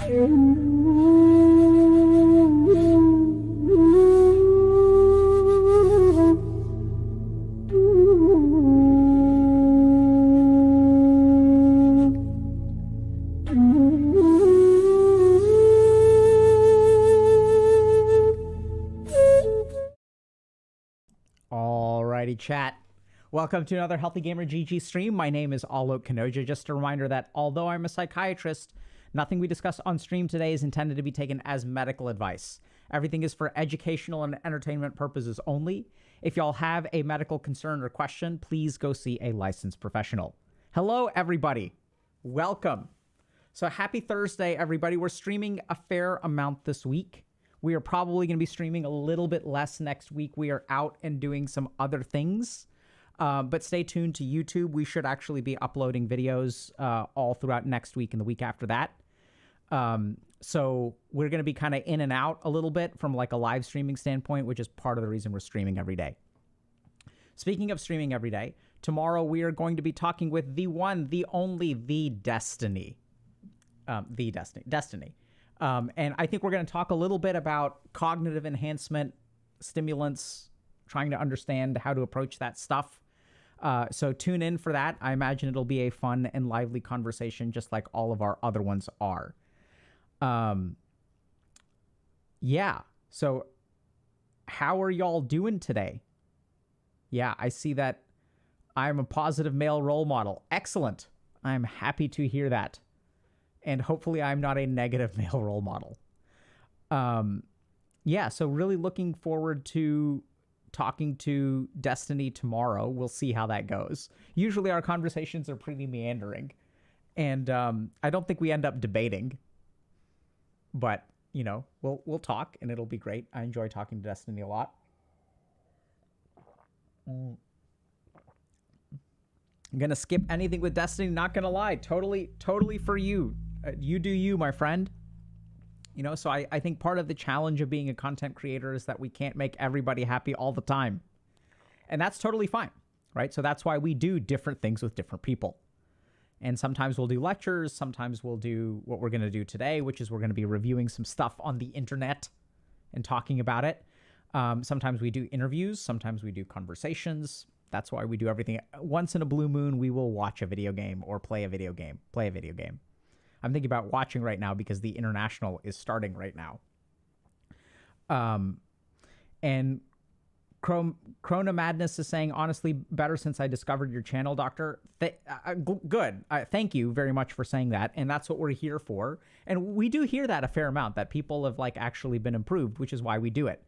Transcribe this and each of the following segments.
Alrighty, chat. Welcome to another Healthy Gamer GG stream. My name is Alok Kanoja. Just a reminder that although I'm a psychiatrist, nothing we discuss on stream today is intended to be taken as medical advice. Everything is for educational and entertainment purposes only. If y'all have a medical concern or question, please go see a licensed professional. Hello, everybody. Welcome. So happy Thursday, everybody. We're streaming a fair amount this week. We are probably going to be streaming a little bit less next week. We are out and doing some other things. But stay tuned to YouTube. We should actually be uploading videos all throughout next week and the week after that. So we're going to be kind of in and out a little bit from like a live streaming standpoint, which is part of the reason we're streaming every day. Speaking of streaming every day, tomorrow we are going to be talking with the one, the only, the Destiny. Destiny. And I think we're going to talk a little bit about cognitive enhancement, stimulants, trying to understand how to approach that stuff. So tune in for that. I imagine it'll be a fun and lively conversation, just like all of our other ones are. Yeah. So how are y'all doing today? Yeah, I see that I'm a positive male role model. Excellent. I'm happy to hear that. And hopefully I'm not a negative male role model. Yeah, so really looking forward to talking to Destiny tomorrow. We'll see how that goes. Usually our conversations are pretty meandering. And I don't think we end up debating. But, you know, we'll talk and it'll be great. I enjoy talking to Destiny a lot. I'm going to skip anything with Destiny, not going to lie. Totally for you. You do you, my friend. You know, so I think part of the challenge of being a content creator is that we can't make everybody happy all the time. And that's totally fine, right? So that's why we do different things with different people. And sometimes we'll do lectures. Sometimes we'll do what we're going to do today, which is we're going to be reviewing some stuff on the internet and talking about it. Sometimes we do interviews. Sometimes we do conversations. That's why we do everything. Once in a blue moon, we will watch a video game or play a video game. I'm thinking about watching right now because the international is starting right now. And Corona Madness is saying, honestly, better since I discovered your channel, Doctor. Good. Thank you very much for saying that. And that's what we're here for. And we do hear that a fair amount, that people have like actually been improved, which is why we do it.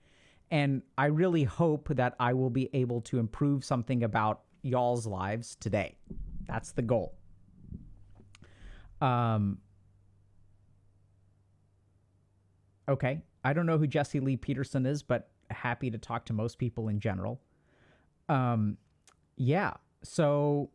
And I really hope that I will be able to improve something about y'all's lives today. That's the goal. Okay. I don't know who Jesse Lee Peterson is, but happy to talk to most people in general. Yeah. So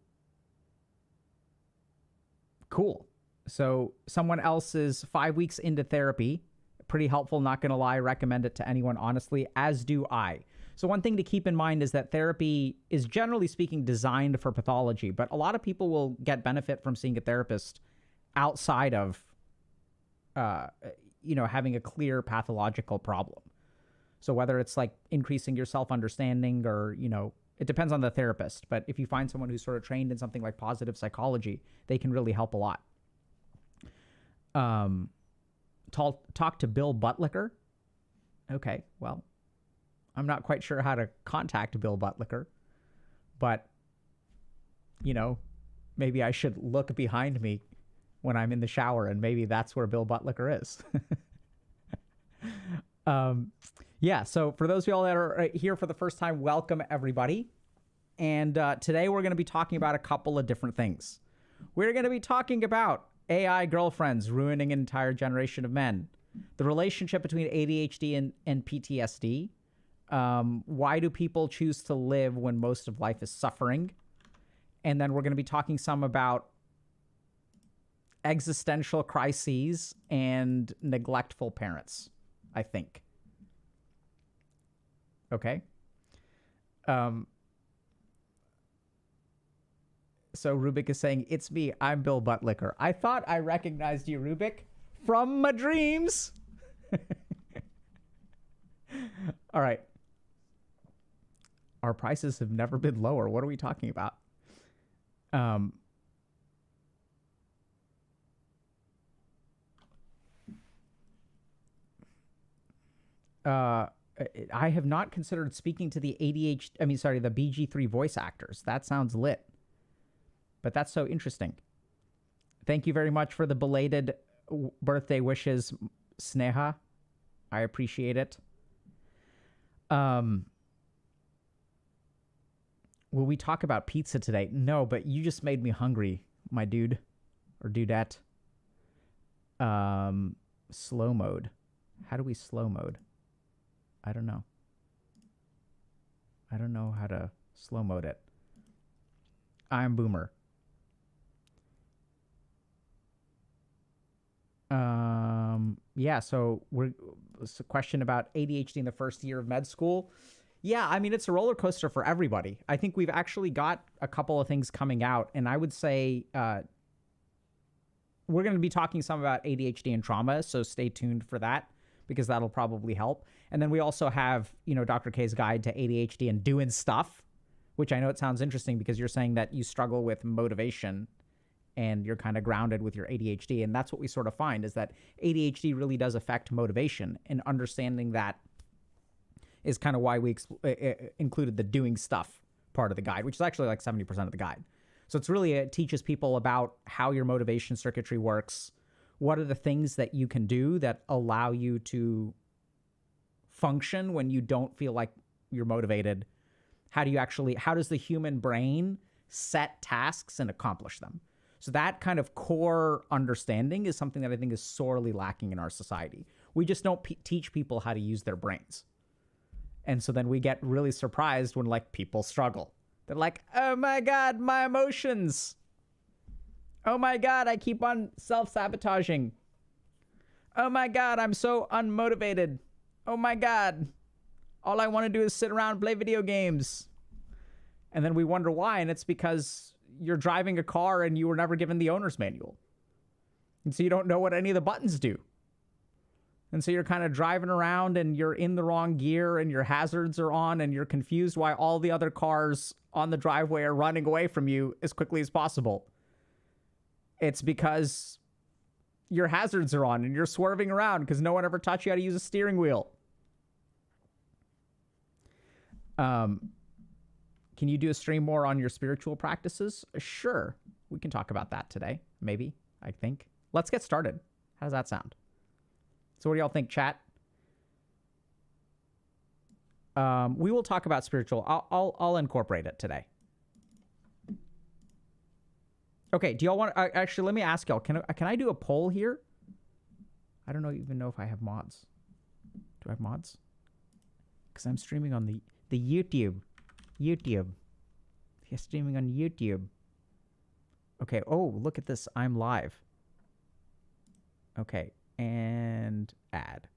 cool. So someone else is 5 weeks into therapy. Pretty helpful. Not going to lie. Recommend it to anyone, honestly, as do I. So one thing to keep in mind is that therapy is generally speaking designed for pathology, but a lot of people will get benefit from seeing a therapist outside of, having a clear pathological problem. So whether it's like increasing your self-understanding or, it depends on the therapist. But if you find someone who's sort of trained in something like positive psychology, they can really help a lot. Talk to Bill Buttlicker. Okay, well, I'm not quite sure how to contact Bill Buttlicker, but, maybe I should look behind me when I'm in the shower, and maybe that's where Bill Buttlicker is. Yeah, so for those of y'all that are here for the first time, welcome everybody. And today we're going to be talking about a couple of different things. We're going to be talking about AI girlfriends ruining an entire generation of men, the relationship between ADHD and PTSD, why do people choose to live when most of life is suffering, and then we're going to be talking some about existential crises and neglectful parents, I think. Okay. So Rubik is saying, it's me. I'm Bill Buttlicker. I thought I recognized you, Rubik, From my dreams. All right. Our prices have never been lower. What are we talking about? I have not considered speaking to the the BG3 voice actors. That sounds lit. But that's so interesting. Thank you very much for the belated birthday wishes, Sneha. I appreciate it. Will we talk about pizza today? No, but you just made me hungry, my dude or dudette. Slow mode. How do we slow mode? I don't know. I don't know how to slow mode it. I'm Boomer. Yeah, so it's a question about ADHD in the first year of med school. Yeah, I mean, it's a roller coaster for everybody. I think we've actually got a couple of things coming out, and I would say we're going to be talking some about ADHD and trauma, so stay tuned for that because that'll probably help. And then we also have, Dr. K's guide to ADHD and doing stuff, which I know it sounds interesting because you're saying that you struggle with motivation and you're kind of grounded with your ADHD. And that's what we sort of find is that ADHD really does affect motivation, and understanding that is kind of why we included the doing stuff part of the guide, which is actually like 70% of the guide. So it's really, it teaches people about how your motivation circuitry works. What are the things that you can do that allow you to function when you don't feel like you're motivated? How does the human brain set tasks and accomplish them? So that kind of core understanding is something that I think is sorely lacking in our society. We just don't teach people how to use their brains. And so then we get really surprised when people struggle. They're like, oh my God, my emotions. Oh my God, I keep on self-sabotaging. Oh my God, I'm so unmotivated. Oh my God, all I want to do is sit around and play video games. And then we wonder why, and it's because you're driving a car and you were never given the owner's manual. And so you don't know what any of the buttons do. And so you're kind of driving around and you're in the wrong gear and your hazards are on and you're confused why all the other cars on the driveway are running away from you as quickly as possible. It's because your hazards are on and you're swerving around because no one ever taught you how to use a steering wheel. Can you do a stream more on your spiritual practices? Sure. We can talk about that today. Maybe, I think. Let's get started. How does that sound? So what do y'all think, chat? We will talk about spiritual. I'll incorporate it today. Okay, do y'all want actually, let me ask y'all, can I do a poll here? I don't even know if I have mods. Do I have mods? Because I'm streaming on the YouTube. You're streaming on YouTube. Okay, oh, look at this. I'm live. Okay, and add.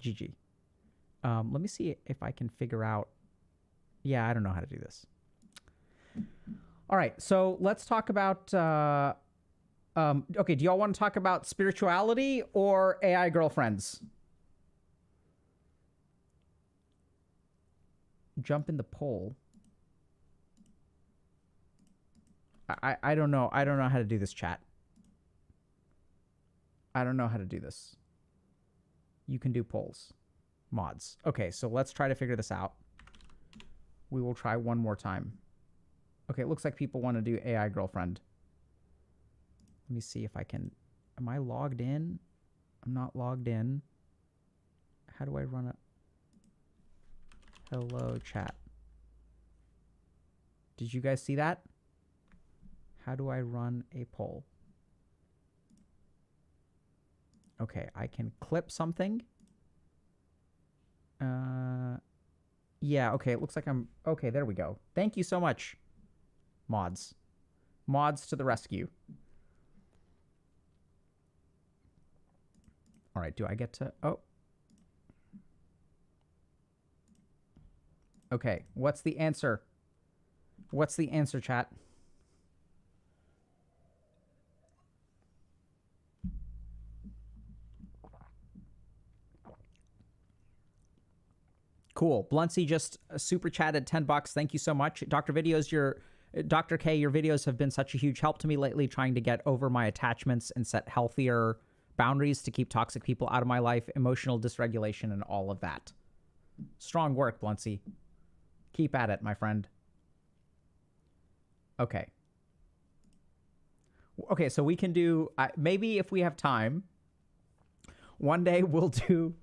GG. Let me see if I can figure out. Yeah, I don't know how to do this. All right, so let's talk about. Okay, do y'all want to talk about spirituality or AI girlfriends? Jump in the poll. I don't know. I don't know how to do this, chat. I don't know how to do this. You can do polls. Mods. Okay, so let's try to figure this out. We will try one more time. Okay, it looks like people want to do AI girlfriend. Let me see if I can. Am I logged in? I'm not logged in. How do I run it? Hello, chat. Did you guys see that? How do I run a poll? Okay, I can clip something. Yeah, okay, it looks like I'm... Okay, there we go. Thank you so much, mods. Mods to the rescue. All right, do I get to... Oh. Okay, what's the answer? What's the answer, chat? Cool. Bluncy just super chatted 10 bucks. Thank you so much. Dr. Dr. K, your videos have been such a huge help to me lately, trying to get over my attachments and set healthier boundaries to keep toxic people out of my life, emotional dysregulation, and all of that. Strong work, Bluncy. Keep at it, my friend. Okay. Okay, so we can do, maybe if we have time, one day we'll do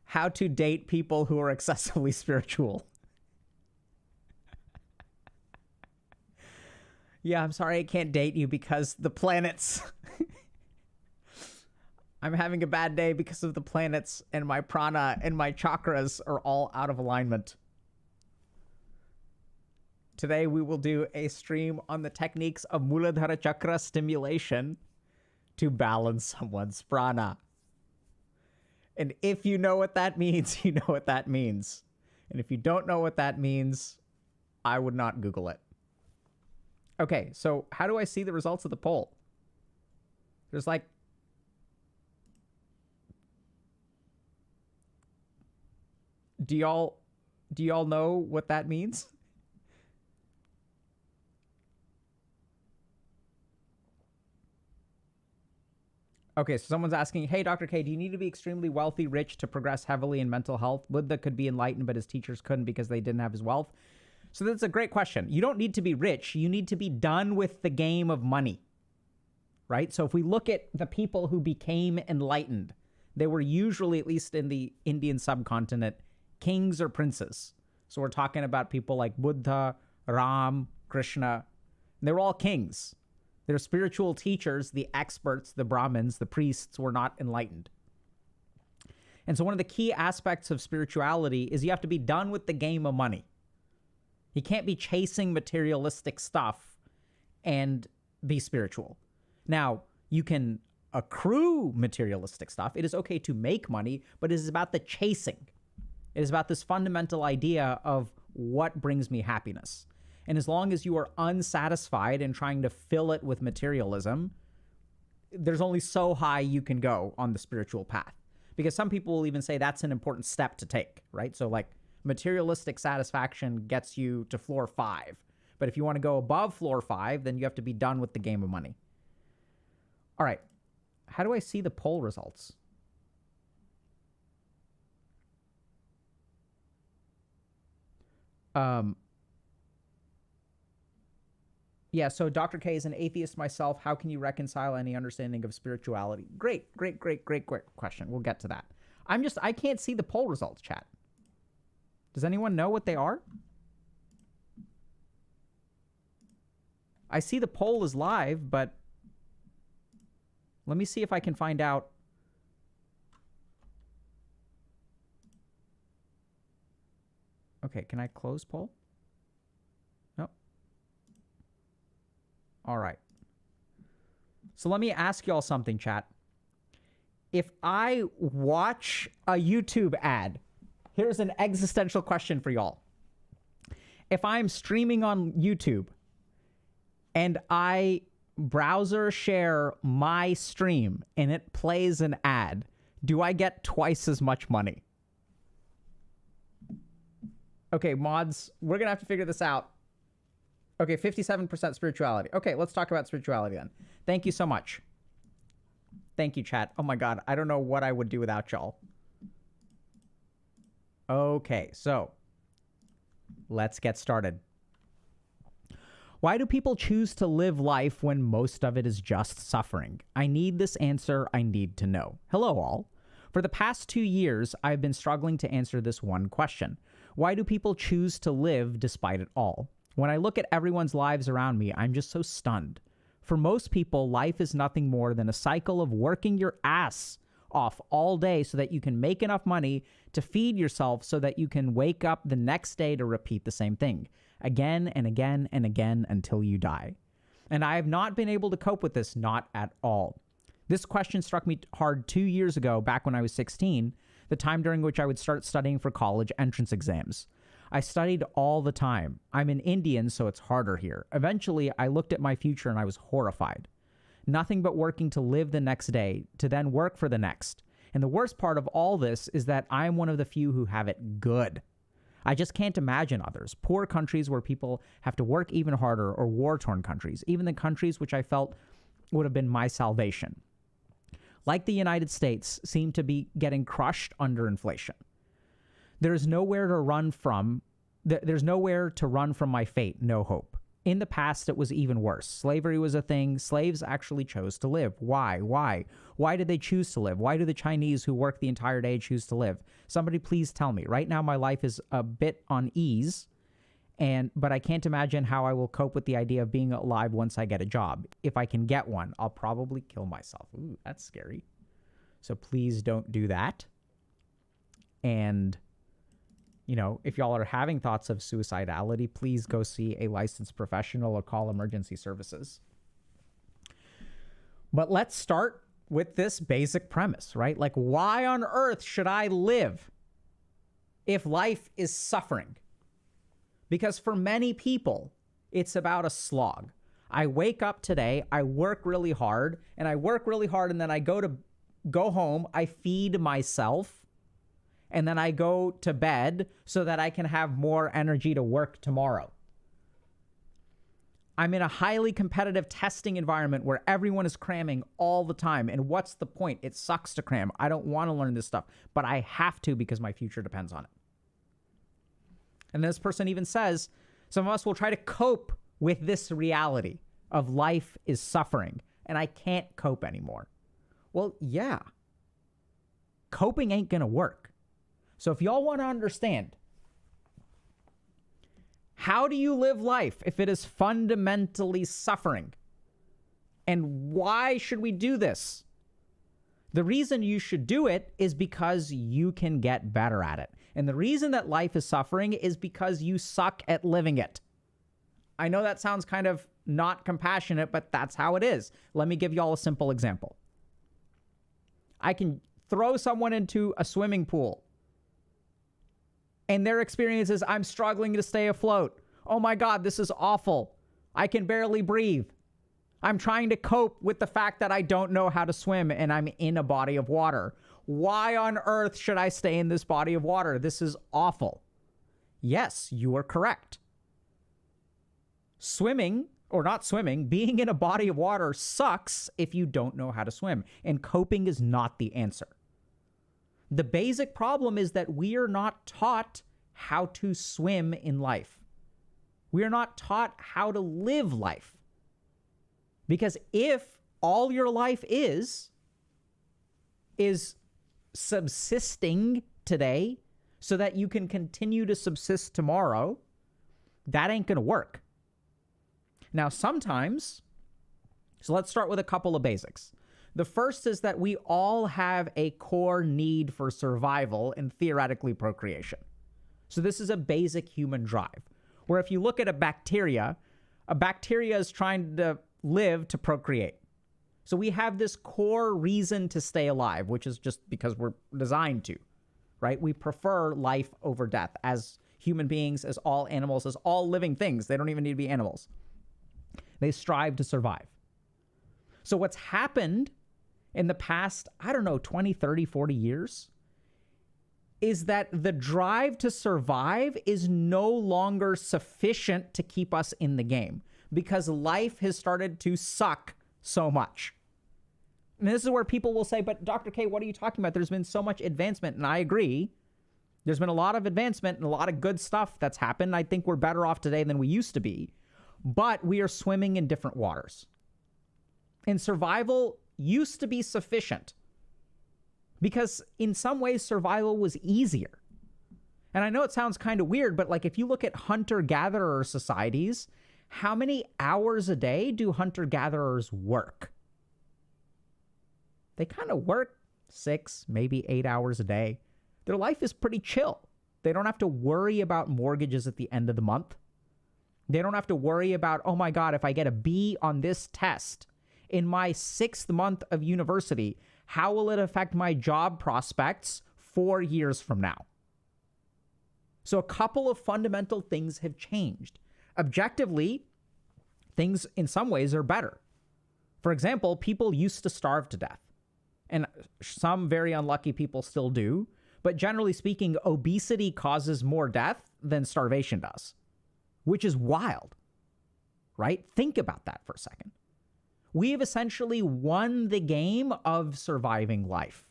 how to date people who are excessively spiritual. Yeah, I'm sorry I can't date you because the planets. I'm having a bad day because of the planets, and my prana and my chakras are all out of alignment. Today we will do a stream on the techniques of Muladhara Chakra stimulation to balance someone's prana. And if you know what that means, you know what that means. And if you don't know what that means, I would not Google it. Okay, so how do I see the results of the poll? There's like... Do y'all know what that means? Okay, so someone's asking, hey, Dr. K, do you need to be extremely wealthy, rich to progress heavily in mental health? Buddha could be enlightened, but his teachers couldn't because they didn't have his wealth. So that's a great question. You don't need to be rich. You need to be done with the game of money, right? So if we look at the people who became enlightened, they were usually, at least in the Indian subcontinent, kings or princes. So we're talking about people like Buddha, Ram, Krishna. They were all kings. Their spiritual teachers, the experts, the Brahmins, the priests, were not enlightened. And so one of the key aspects of spirituality is you have to be done with the game of money. You can't be chasing materialistic stuff and be spiritual. Now, you can accrue materialistic stuff. It is okay to make money, but it is about the chasing. It is about this fundamental idea of what brings me happiness. And as long as you are unsatisfied and trying to fill it with materialism, there's only so high you can go on the spiritual path. Because some people will even say that's an important step to take, right? So like materialistic satisfaction gets you to floor 5. But if you want to go above floor 5, then you have to be done with the game of money. All right. How do I see the poll results? Yeah, so Dr. K is an atheist myself. How can you reconcile any understanding of spirituality? Great question. We'll get to that. I can't see the poll results, chat. Does anyone know what they are? I see the poll is live, but let me see if I can find out. Okay, can I close poll? Nope. All right. So let me ask y'all something, chat. If I watch a YouTube ad, here's an existential question for y'all. If I'm streaming on YouTube and I browser share my stream and it plays an ad, do I get twice as much money? Okay, mods, we're going to have to figure this out. Okay, 57% spirituality. Okay, let's talk about spirituality then. Thank you so much. Thank you, chat. Oh my God, I don't know what I would do without y'all. Okay, so let's get started. Why do people choose to live life when most of it is just suffering? I need this answer. I need to know. Hello, all. For the past 2 years, I've been struggling to answer this one question. Why do people choose to live despite it all? When I look at everyone's lives around me, I'm just so stunned. For most people, life is nothing more than a cycle of working your ass off all day so that you can make enough money to feed yourself so that you can wake up the next day to repeat the same thing again and again and again until you die. And I have not been able to cope with this, not at all. This question struck me hard 2 years ago, back when I was 16, the time during which I would start studying for college entrance exams. I studied all the time. I'm an Indian, so it's harder here. Eventually, I looked at my future and I was horrified. Nothing but working to live the next day, to then work for the next. And the worst part of all this is that I'm one of the few who have it good. I just can't imagine others. Poor countries where people have to work even harder, or war-torn countries, even the countries which I felt would have been my salvation. Like the United States, seem to be getting crushed under inflation. There's nowhere to run from. There's nowhere to run from my fate, no hope. In the past, it was even worse. Slavery was a thing. Slaves actually chose to live. Why? Why did they choose to live? Why do the Chinese who work the entire day choose to live? Somebody please tell me. Right now, my life is a bit on ease, but I can't imagine how I will cope with the idea of being alive once I get a job. If I can get one, I'll probably kill myself. Ooh, that's scary. So please don't do that. And if y'all are having thoughts of suicidality, please go see a licensed professional or call emergency services. But let's start with this basic premise, right? Like, why on earth should I live if life is suffering? Because for many people, it's about a slog. I wake up today, I work really hard, and then I go home, I feed myself, and then I go to bed so that I can have more energy to work tomorrow. I'm in a highly competitive testing environment where everyone is cramming all the time. And what's the point? It sucks to cram. I don't want to learn this stuff, but I have to because my future depends on it. And this person even says, some of us will try to cope with this reality of life is suffering, and I can't cope anymore. Well, yeah. Coping ain't going to work. So if y'all want to understand, how do you live life if it is fundamentally suffering? And why should we do this? The reason you should do it is because you can get better at it. And the reason that life is suffering is because you suck at living it. I know that sounds kind of not compassionate, but that's how it is. Let me give y'all a simple example. I can throw someone into a swimming pool, and their experience is, I'm struggling to stay afloat. Oh my God, this is awful. I can barely breathe. I'm trying to cope with the fact that I don't know how to swim and I'm in a body of water. Why on earth should I stay in this body of water? This is awful. Yes, you are correct. Swimming, or not swimming, being in a body of water sucks if you don't know how to swim. And coping is not the answer. The basic problem is that we are not taught how to swim in life. We are not taught how to live life. Because if all your life is subsisting today so that you can continue to subsist tomorrow, that ain't going to work. Now, sometimes, so let's start with a couple of basics. The first is that we all have a core need for survival and theoretically procreation. So this is a basic human drive, where if you look at a bacteria is trying to live to procreate. So we have this core reason to stay alive, which is just because we're designed to, right? We prefer life over death as human beings, as all animals, as all living things. They don't even need to be animals. They strive to survive. So what's happened in the past, 20, 30, 40 years, is that the drive to survive is no longer sufficient to keep us in the game because life has started to suck so much. And this is where people will say, but Dr. K, what are you talking about? There's been so much advancement. And I agree. There's been a lot of advancement and a lot of good stuff that's happened. I think we're better off today than we used to be. But we are swimming in different waters. And survival used to be sufficient because in some ways survival was easier. And I know it sounds kind of weird, but like if you look at hunter-gatherer societies, how many hours a day do hunter-gatherers work? They kind of work 6, maybe 8 hours a day. Their life is pretty chill. They don't have to worry about mortgages at the end of the month. They don't have to worry about, oh my God, if I get a B on this test in my 6th month of university, how will it affect my job prospects 4 years from now? So a couple of fundamental things have changed. Objectively, things in some ways are better. For example, people used to starve to death. And some very unlucky people still do. But generally speaking, obesity causes more death than starvation does, which is wild, right? Think about that for a second. We have essentially won the game of surviving life.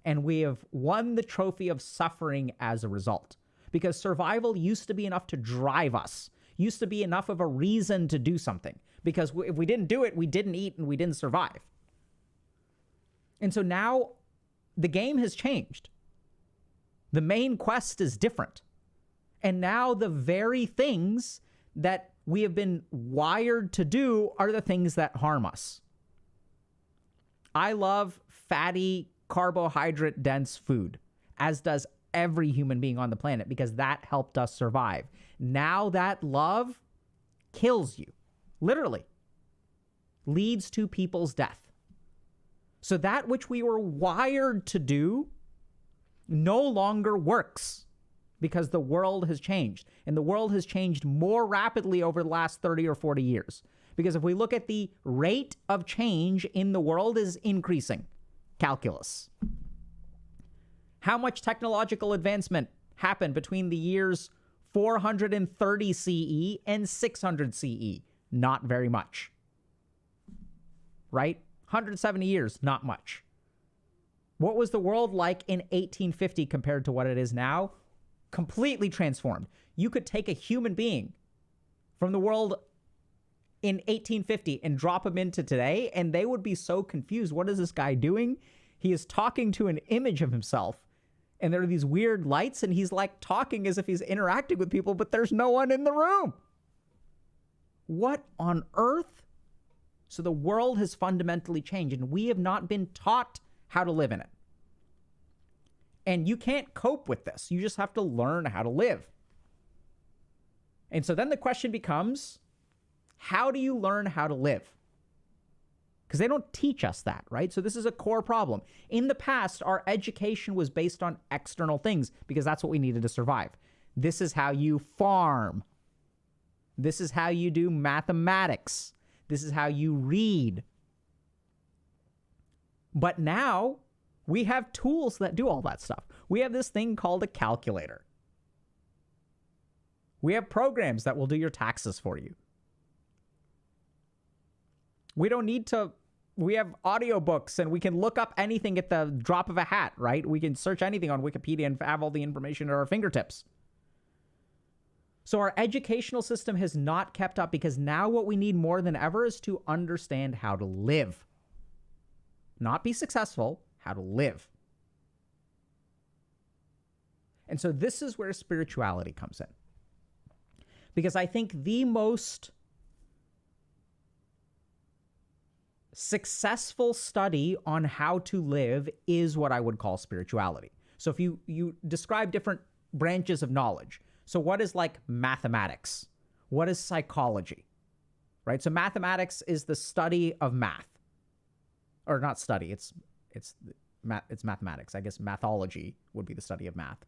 And we have won the trophy of suffering as a result. Because survival used to be enough to drive us, used to be enough of a reason to do something. Because if we didn't do it, we didn't eat and we didn't survive. And so now the game has changed. The main quest is different. And now the very things that we have been wired to do are the things that harm us. I love fatty, carbohydrate-dense food, as does every human being on the planet, because that helped us survive. Now that love kills you, literally, leads to people's death. So that which we were wired to do no longer works because the world has changed. And the world has changed more rapidly over the last 30 or 40 years. Because if we look at the rate of change in the world is increasing. Calculus. How much technological advancement happened between the years 430 CE and 600 CE? Not very much. Right? 170 years, not much. What was the world like in 1850 compared to what it is now? Completely transformed. You could take a human being from the world in 1850 and drop him into today, and they would be so confused. What is this guy doing? He is talking to an image of himself, and there are these weird lights, and he's like talking as if he's interacting with people, but there's no one in the room. What on earth? So the world has fundamentally changed, and we have not been taught how to live in it. And you can't cope with this. You just have to learn how to live. And so then the question becomes, how do you learn how to live? Because they don't teach us that, right? So this is a core problem. In the past, our education was based on external things because that's what we needed to survive. This is how you farm. This is how you do mathematics. This is how you read. But now we have tools that do all that stuff. We have this thing called a calculator. We have programs that will do your taxes for you. We don't need to, we have audiobooks and we can look up anything at the drop of a hat, right? We can search anything on Wikipedia and have all the information at our fingertips. So our educational system has not kept up because now what we need more than ever is to understand how to live. Not be successful, how to live. And so this is where spirituality comes in. Because I think the most successful study on how to live is what I would call spirituality. So if you describe different branches of knowledge. So what is like mathematics? What is psychology? Right? So mathematics is the study of math. Or not study, it's mathematics. I guess mathology would be the study of math.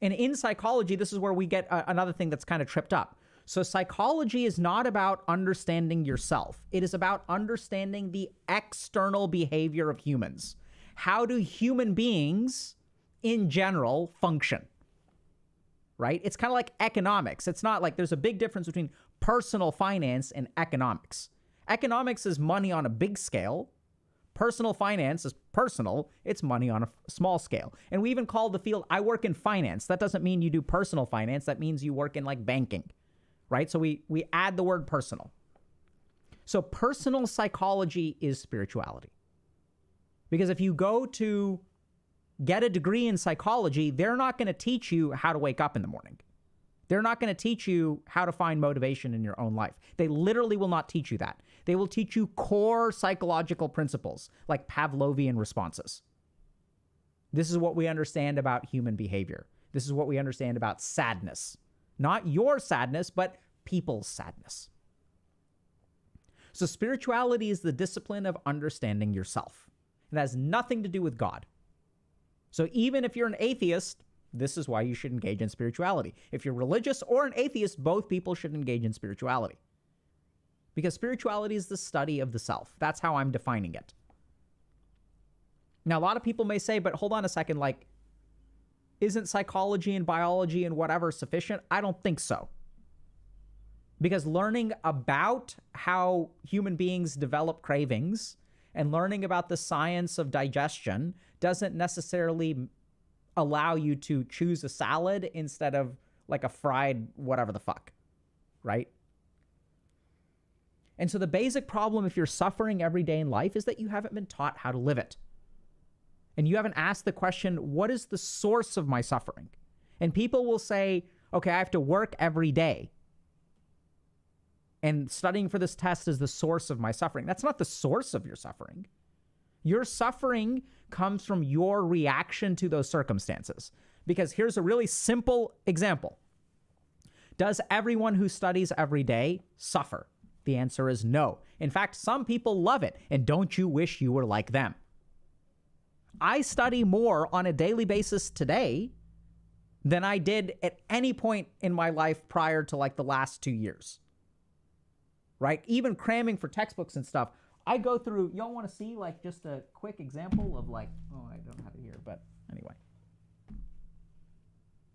And in psychology, this is where we get another thing that's kind of tripped up. So psychology is not about understanding yourself. It is about understanding the external behavior of humans. How do human beings in general function? Right? It's kind of like economics. It's not like there's a big difference between personal finance and economics. Economics is money on a big scale. Personal finance is personal. It's money on a small scale. And we even call the field, I work in finance. That doesn't mean you do personal finance. That means you work in like banking, right? So we add the word personal. So personal psychology is spirituality. Because if you go to get a degree in psychology, they're not going to teach you how to wake up in the morning. They're not going to teach you how to find motivation in your own life. They literally will not teach you that. They will teach you core psychological principles like Pavlovian responses. This is what we understand about human behavior. This is what we understand about sadness. Not your sadness, but people's sadness. So spirituality is the discipline of understanding yourself. It has nothing to do with God. So even if you're an atheist, this is why you should engage in spirituality. If you're religious or an atheist, both people should engage in spirituality. Because spirituality is the study of the self. That's how I'm defining it. Now, a lot of people may say, but hold on a second, like, isn't psychology and biology and whatever sufficient? I don't think so. Because learning about how human beings develop cravings and learning about the science of digestion doesn't necessarily allow you to choose a salad instead of like a fried whatever the fuck, right? And so the basic problem if you're suffering every day in life is that you haven't been taught how to live it. And you haven't asked the question, what is the source of my suffering? And people will say, okay, I have to work every day, and studying for this test is the source of my suffering. That's not the source of your suffering. Your suffering comes from your reaction to those circumstances. Because here's a really simple example. Does everyone who studies every day suffer? The answer is no. In fact, some people love it. And don't you wish you were like them? I study more on a daily basis today than I did at any point in my life prior to like the last 2 years. Right? Even cramming for textbooks and stuff. I go through, y'all want to see like just a quick example of like, oh, I don't have it here, but anyway.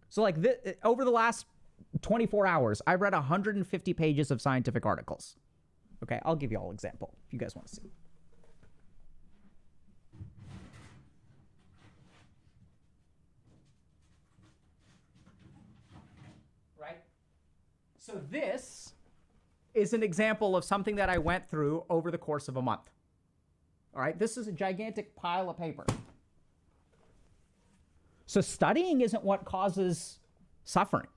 So like over the last 24 hours, I've read 150 pages of scientific articles. Okay, I'll give you all an example if you guys want to see. Right? So this is an example of something that I went through over the course of a month. All right, this is a gigantic pile of paper. So studying isn't what causes suffering.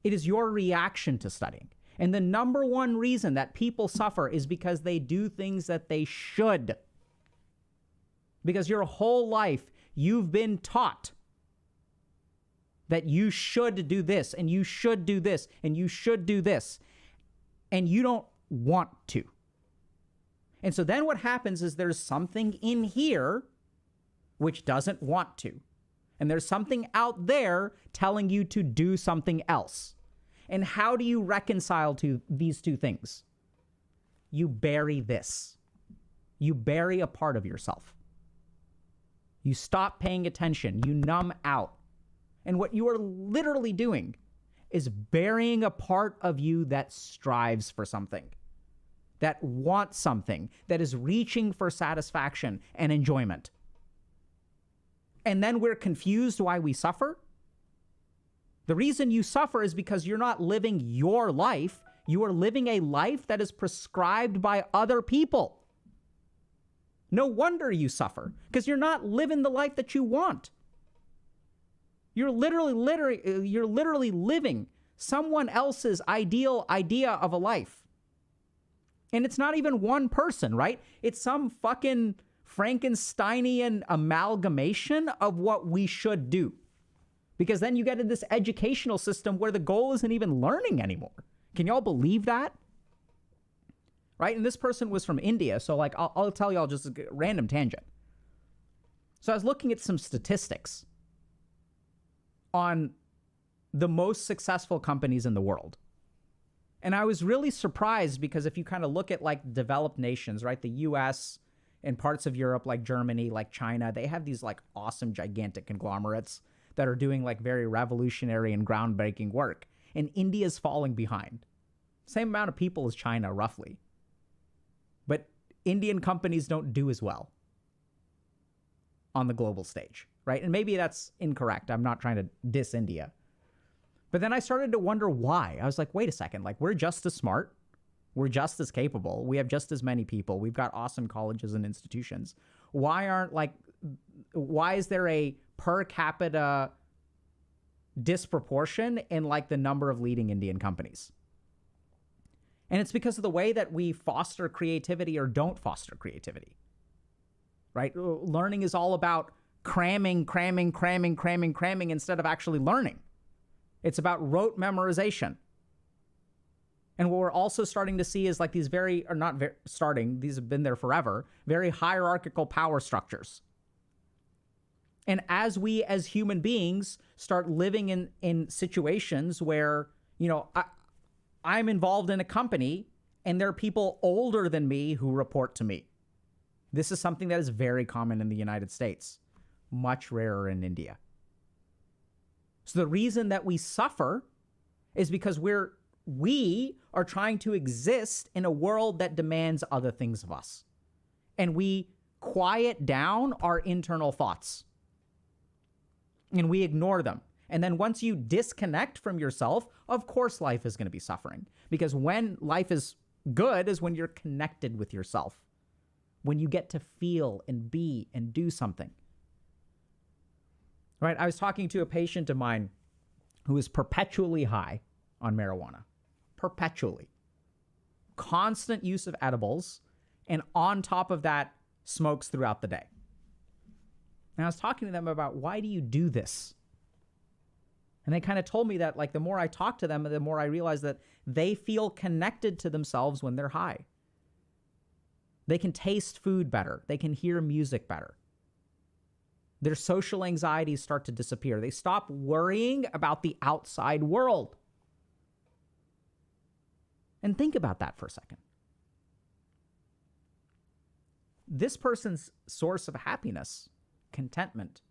It is your reaction to studying. And the number one reason that people suffer is because they do things that they should. Because your whole life, you've been taught that you should do this, and you should do this, and you should do this, and you don't want to. And so then what happens is there's something in here which doesn't want to. And there's something out there telling you to do something else. And how do you reconcile to these two things? You bury this. You bury a part of yourself. You stop paying attention. You numb out. And what you are literally doing is burying a part of you that strives for something, that wants something, that is reaching for satisfaction and enjoyment. And then we're confused why we suffer. The reason you suffer is because you're not living your life. You are living a life that is prescribed by other people. No wonder you suffer, because you're not living the life that you want. You're literally living someone else's ideal idea of a life. And it's not even one person, right? It's some fucking Frankensteinian amalgamation of what we should do. Because then you get into this educational system where the goal isn't even learning anymore. Can y'all believe that? Right? And this person was from India. So like, I'll tell y'all just a random tangent. So I was looking at some statistics on the most successful companies in the world. And I was really surprised because if you kind of look at like developed nations, right? The US and parts of Europe like Germany, like China, they have these like awesome, gigantic conglomerates that are doing like very revolutionary and groundbreaking work. And India's falling behind. Same amount of people as China, roughly. But Indian companies don't do as well on the global stage, right? And maybe that's incorrect. I'm not trying to diss India. But then I started to wonder why. I was like, wait a second, like we're just as smart. We're just as capable. We have just as many people. We've got awesome colleges and institutions. Why is there a per capita disproportion in like the number of leading Indian companies? And it's because of the way that we foster creativity or don't foster creativity, right? Learning is all about cramming instead of actually learning. It's about rote memorization. And what we're also starting to see is like these these have been there forever, very hierarchical power structures. And as we as human beings start living in situations where, you know, I'm involved in a company and there are people older than me who report to me. This is something that is very common in the United States, much rarer in India. So the reason that we suffer is because we are trying to exist in a world that demands other things of us. And we quiet down our internal thoughts. And we ignore them. And then once you disconnect from yourself, of course life is going to be suffering. Because when life is good is when you're connected with yourself. When you get to feel and be and do something. Right? I was talking to a patient of mine who is perpetually high on marijuana. Perpetually. Constant use of edibles. And on top of that, smokes throughout the day. And I was talking to them about, why do you do this? And they kind of told me that, like, the more I talk to them, the more I realize that they feel connected to themselves when they're high. They can taste food better. They can hear music better. Their social anxieties start to disappear. They stop worrying about the outside world. And think about that for a second. This person's source of happiness, contentment,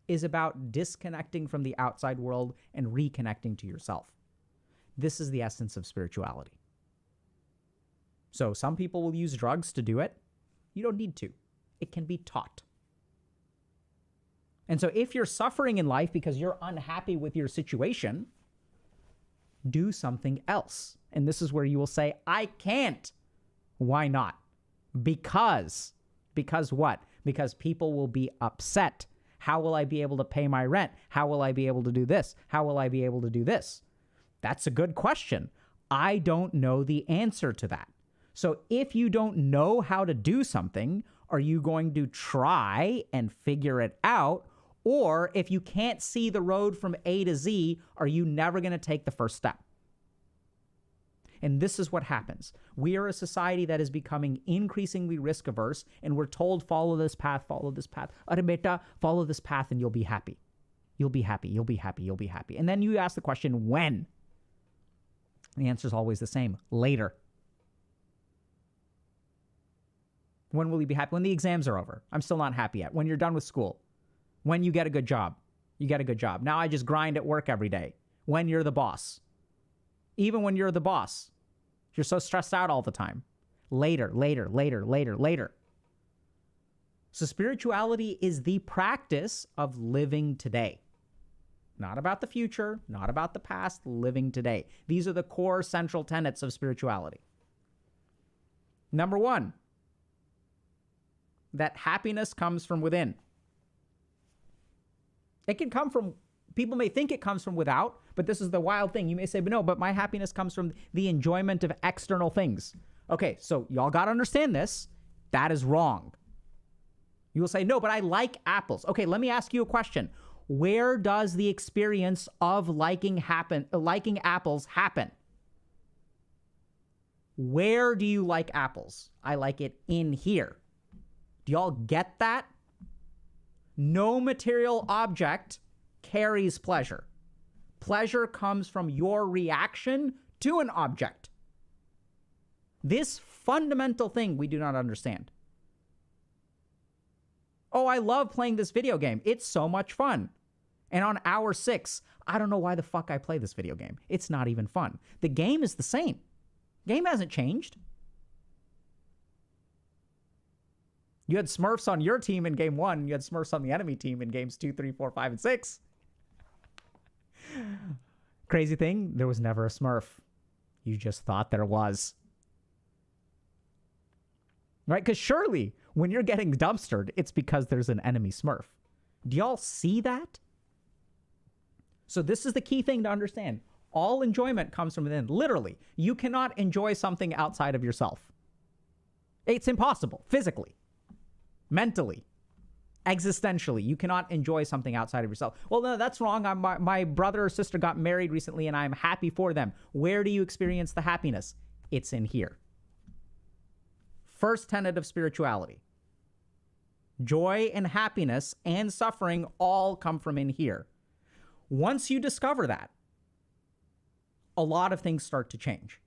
is about disconnecting from the outside world and reconnecting to yourself. This is the essence of spirituality. So some people will use drugs to do it. You don't need to. It can be taught. And so if you're suffering in life because you're unhappy with your situation, do something else. And this is where you will say, I can't. Why not? Because what? Because people will be upset. How will I be able to pay my rent? How will I be able to do this? How will I be able to do this? That's a good question. I don't know the answer to that. So if you don't know how to do something, are you going to try and figure it out? Or if you can't see the road from A to Z, are you never going to take the first step? And this is what happens. We are a society that is becoming increasingly risk averse, and we're told, follow this path, follow this path. Arre beta, follow this path and you'll be happy. You'll be happy, you'll be happy, you'll be happy. And then you ask the question, when? The answer is always the same, later. When will you be happy? When the exams are over. I'm still not happy yet. When you're done with school. When you get a good job. You get a good job. Now I just grind at work every day. When you're the boss. Even when you're the boss. You're so stressed out all the time. Later, later, later, later, later. So spirituality is the practice of living today. Not about the future, not about the past, living today. These are the core central tenets of spirituality. Number one, that happiness comes from within. It can come from, people may think it comes from without, but this is the wild thing. You may say, but no, but my happiness comes from the enjoyment of external things. Okay, so y'all got to understand this. That is wrong. You will say, no, but I like apples. Okay, let me ask you a question. Where does the experience of liking apples happen? Where do you like apples? I like it in here. Do y'all get that? No material object carries pleasure. Pleasure comes from your reaction to an object. This fundamental thing we do not understand. Oh, I love playing this video game. It's so much fun. And on hour 6, I don't know why the fuck I play this video game. It's not even fun. The game is the same. Game hasn't changed. You had Smurfs on your team in game 1. You had Smurfs on the enemy team in games 2, 3, 4, 5, and 6. Crazy thing, there was never a Smurf. You just thought there was. Right? Because surely, when you're getting dumpstered, it's because there's an enemy Smurf. Do y'all see that? So this is the key thing to understand. All enjoyment comes from within. Literally, you cannot enjoy something outside of yourself. It's impossible, physically, mentally, existentially. You cannot enjoy something outside of yourself. Well, no, that's wrong. My brother or sister got married recently, and I'm happy for them. Where do you experience the happiness? It's in here. First tenet of spirituality. Joy and happiness and suffering all come from in here. Once you discover that, a lot of things start to change.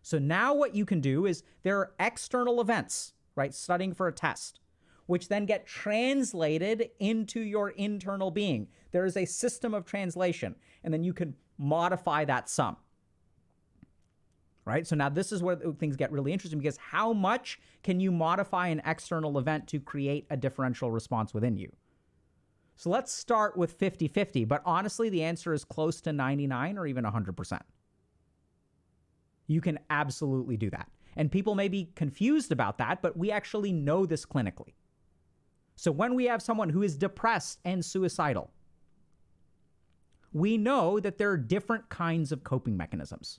So now what you can do is there are external events. right? Studying for a test, which then get translated into your internal being. There is a system of translation, and then you can modify that sum. Right? So now this is where things get really interesting, because how much can you modify an external event to create a differential response within you? So let's start with 50-50, but honestly, the answer is close to 99 or even 100%. You can absolutely do that. And people may be confused about that, but we actually know this clinically. So when we have someone who is depressed and suicidal, we know that there are different kinds of coping mechanisms.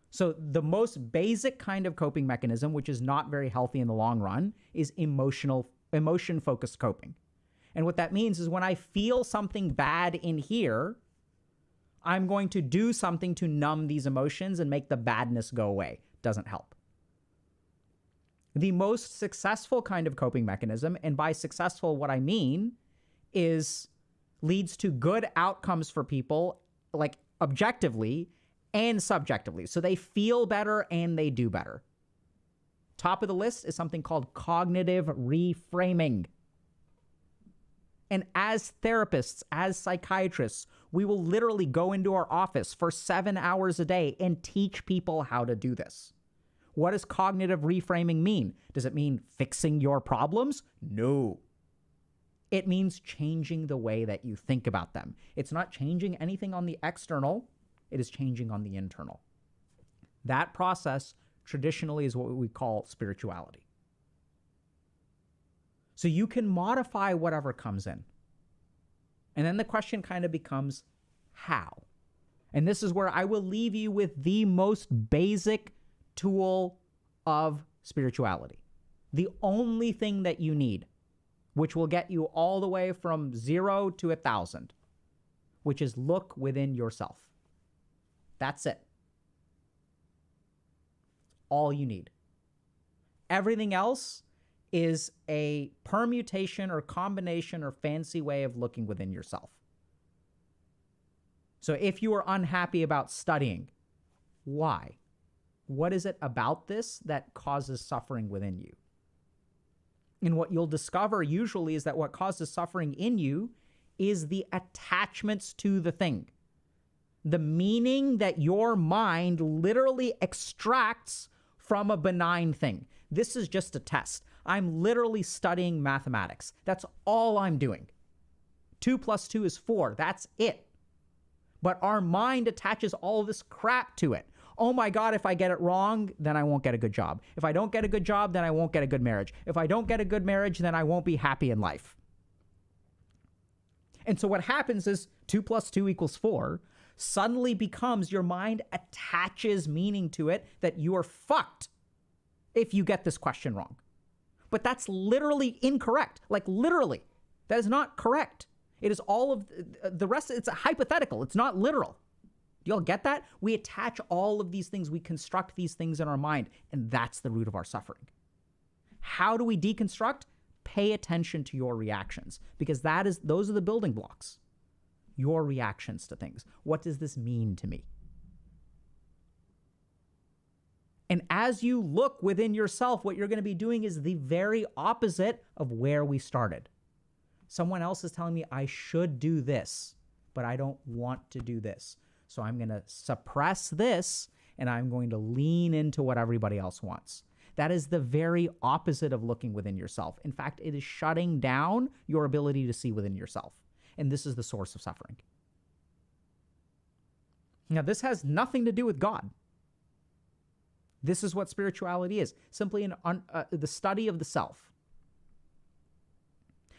So the most basic kind of coping mechanism, which is not very healthy in the long run, is emotion-focused coping. And what that means is when I feel something bad in here, I'm going to do something to numb these emotions and make the badness go away. Doesn't help. The most successful kind of coping mechanism, and by successful what I mean is leads to good outcomes for people, like objectively and subjectively. So they feel better and they do better. Top of the list is something called cognitive reframing. And as therapists, as psychiatrists, we will literally go into our office for 7 hours a day and teach people how to do this. What does cognitive reframing mean? Does it mean fixing your problems? No. It means changing the way that you think about them. It's not changing anything on the external. It is changing on the internal. That process traditionally is what we call spirituality. So you can modify whatever comes in. And then the question kind of becomes how? And this is where I will leave you with the most basic tool of spirituality. The only thing that you need, which will get you all the way from 0 to 1,000, which is look within yourself. That's it. All you need. Everything else is a permutation or combination or fancy way of looking within yourself. So if you are unhappy about studying, why? What is it about this that causes suffering within you? And what you'll discover usually is that what causes suffering in you is the attachments to the thing. The meaning that your mind literally extracts from a benign thing. This is just a test. I'm literally studying mathematics. That's all I'm doing. 2 + 2 is 4. That's it. But our mind attaches all this crap to it. Oh my God, if I get it wrong, then I won't get a good job. If I don't get a good job, then I won't get a good marriage. If I don't get a good marriage, then I won't be happy in life. And so what happens is 2 + 2 = 4 suddenly becomes your mind attaches meaning to it that you are fucked if you get this question wrong. But that's literally incorrect. Like literally. That is not correct. It is all of the rest. It's a hypothetical. It's not literal. Do y'all get that? We attach all of these things. We construct these things in our mind. And that's the root of our suffering. How do we deconstruct? Pay attention to your reactions, because those are the building blocks. Your reactions to things. What does this mean to me? And as you look within yourself, what you're going to be doing is the very opposite of where we started. Someone else is telling me I should do this, but I don't want to do this. So I'm going to suppress this and I'm going to lean into what everybody else wants. That is the very opposite of looking within yourself. In fact, it is shutting down your ability to see within yourself. And this is the source of suffering. Now, this has nothing to do with God. This is what spirituality is, simply the study of the self.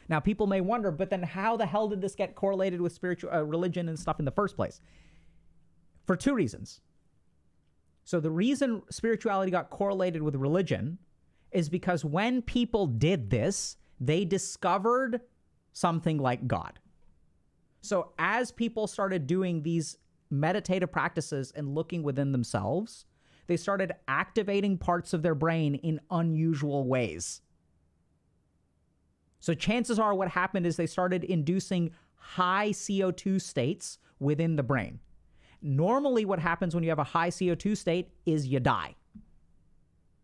Now, people may wonder, but then how the hell did this get correlated with spiritual religion and stuff in the first place? For 2 reasons. So the reason spirituality got correlated with religion is because when people did this, they discovered something like God. So as people started doing these meditative practices and looking within themselves, they started activating parts of their brain in unusual ways. So chances are what happened is they started inducing high CO2 states within the brain. Normally what happens when you have a high CO2 state is you die.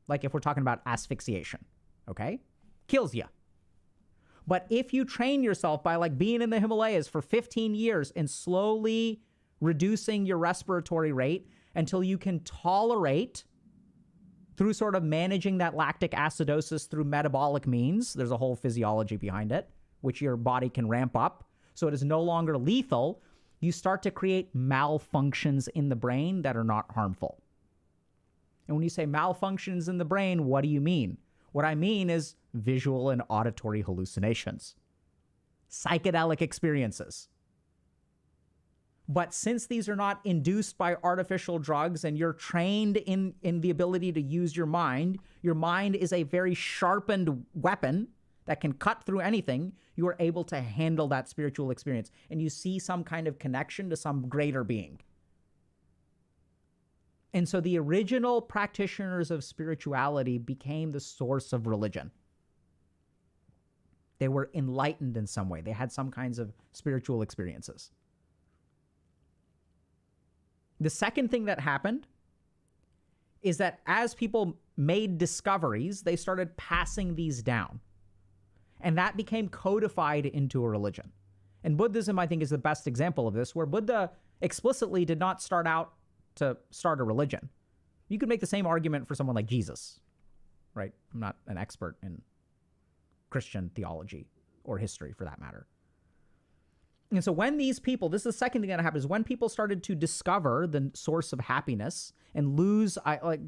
like if we're talking about asphyxiation, okay? Kills you. But if you train yourself by like being in the Himalayas for 15 years and slowly reducing your respiratory rate until you can tolerate, through sort of managing that lactic acidosis through metabolic means, there's a whole physiology behind it, which your body can ramp up, so it is no longer lethal, you start to create malfunctions in the brain that are not harmful. And when you say malfunctions in the brain, what do you mean? What I mean is visual and auditory hallucinations, psychedelic experiences. But since these are not induced by artificial drugs and you're trained in the ability to use your mind is a very sharpened weapon that can cut through anything, you are able to handle that spiritual experience. And you see some kind of connection to some greater being. And so the original practitioners of spirituality became the source of religion. They were enlightened in some way. They had some kinds of spiritual experiences. The second thing that happened is that as people made discoveries, they started passing these down. And that became codified into a religion. And Buddhism, I think, is the best example of this, where Buddha explicitly did not start out to start a religion. You could make the same argument for someone like Jesus, right? I'm not an expert in Christian theology or history for that matter. And so when these people, this is the second thing that happened, is when people started to discover the source of happiness and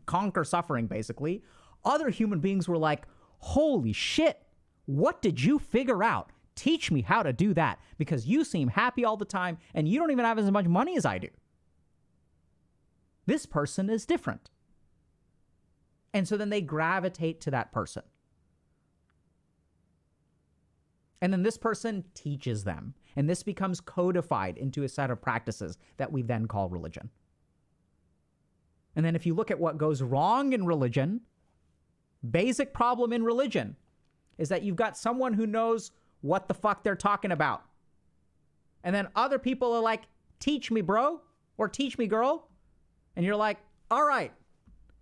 conquer suffering, basically, other human beings were like, holy shit, what did you figure out? Teach me how to do that, because you seem happy all the time and you don't even have as much money as I do. This person is different. And so then they gravitate to that person. And then this person teaches them. And this becomes codified into a set of practices that we then call religion. And then if you look at what goes wrong in religion, basic problem in religion is that you've got someone who knows what the fuck they're talking about. And then other people are like, teach me, bro, or teach me, girl. And you're like, all right.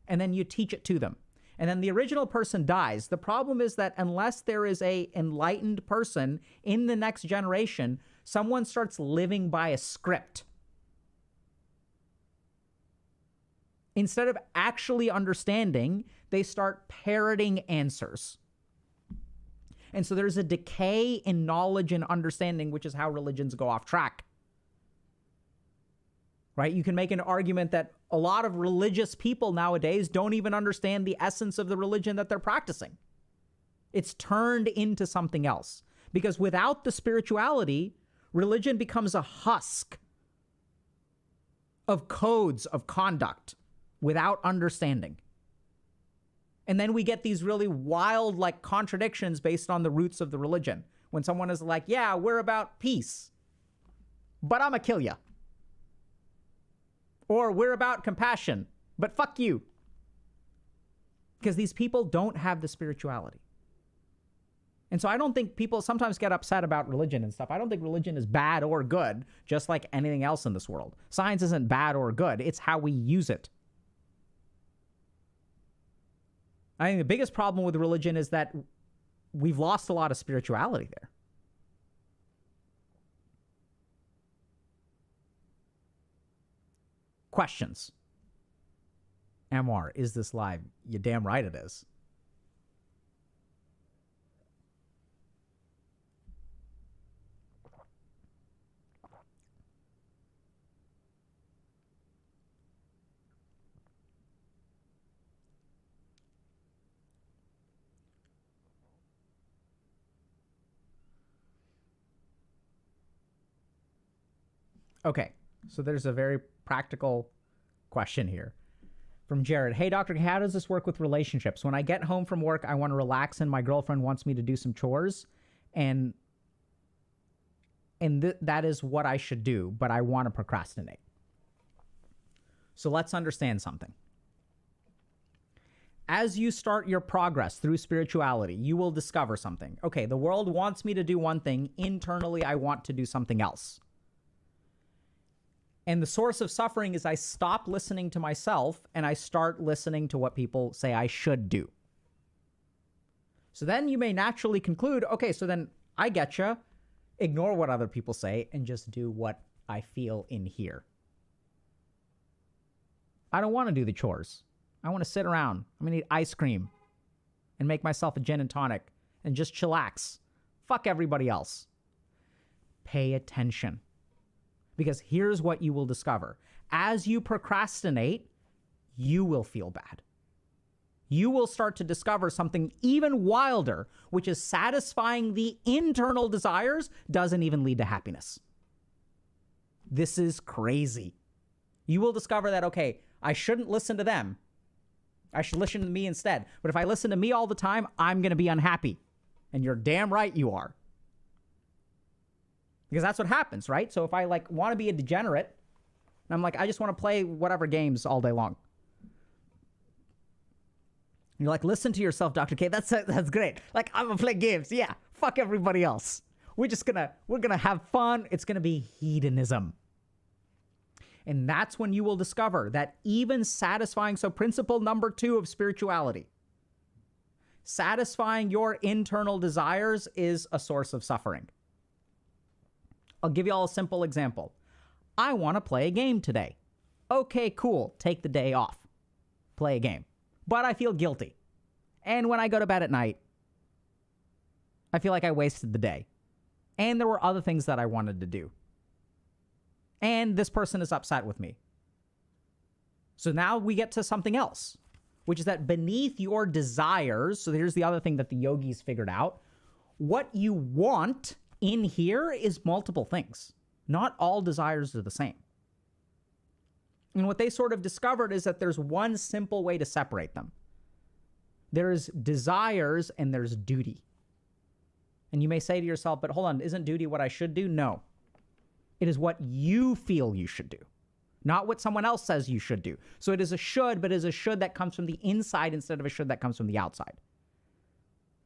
And then you teach it to them. And then the original person dies. The problem is that unless there is an enlightened person in the next generation, someone starts living by a script. Instead of actually understanding, they start parroting answers. And so there's a decay in knowledge and understanding, which is how religions go off track. Right? You can make an argument that a lot of religious people nowadays don't even understand the essence of the religion that they're practicing. It's turned into something else. Because without the spirituality, religion becomes a husk of codes of conduct without understanding. And then we get these really wild, like, contradictions based on the roots of the religion. When someone is like, yeah, we're about peace, but I'm gonna kill you. Or we're about compassion, but fuck you. Because these people don't have the spirituality. And so I don't think people sometimes get upset about religion and stuff. I don't think religion is bad or good, just like anything else in this world. Science isn't bad or good. It's how we use it. I think the biggest problem with religion is that we've lost a lot of spirituality there. Questions. MR, is this live? You damn right it is. Okay, so there's a very practical question here from Jared. Hey, Doctor, how does this work with relationships? When I get home from work, I want to relax and my girlfriend wants me to do some chores, and that is what I should do, but I want to procrastinate. So let's understand something. As you start your progress through spirituality, you will discover something. Okay, the world wants me to do one thing. Internally, I want to do something else. And the source of suffering is I stop listening to myself and I start listening to what people say I should do. So then you may naturally conclude, okay, so then I getcha, ignore what other people say and just do what I feel in here. I don't want to do the chores. I want to sit around. I'm going to eat ice cream and make myself a gin and tonic and just chillax. Fuck everybody else. Pay attention. Because here's what you will discover. As you procrastinate, you will feel bad. You will start to discover something even wilder, which is satisfying the internal desires doesn't even lead to happiness. This is crazy. You will discover that, okay, I shouldn't listen to them. I should listen to me instead. But if I listen to me all the time, I'm going to be unhappy. And you're damn right you are. Because that's what happens, right? So if I want to be a degenerate, and I'm like, I just want to play whatever games all day long. You're like, listen to yourself, Dr. K. That's great. Like, I'm gonna play games. Yeah, fuck everybody else. We're gonna have fun. It's gonna be hedonism. And that's when you will discover that even satisfying, so principle number 2 of spirituality, satisfying your internal desires is a source of suffering. I'll give you all a simple example. I want to play a game today. Okay, cool. Take the day off. Play a game. But I feel guilty. And when I go to bed at night, I feel like I wasted the day. And there were other things that I wanted to do. And this person is upset with me. So now we get to something else, which is that beneath your desires, so here's the other thing that the yogis figured out, what you want in here is multiple things. Not all desires are the same. And what they sort of discovered is that there's one simple way to separate them. There's desires and there's duty. And you may say to yourself, but hold on, isn't duty what I should do? No. It is what you feel you should do, not what someone else says you should do. So it is a should, but it is a should that comes from the inside instead of a should that comes from the outside.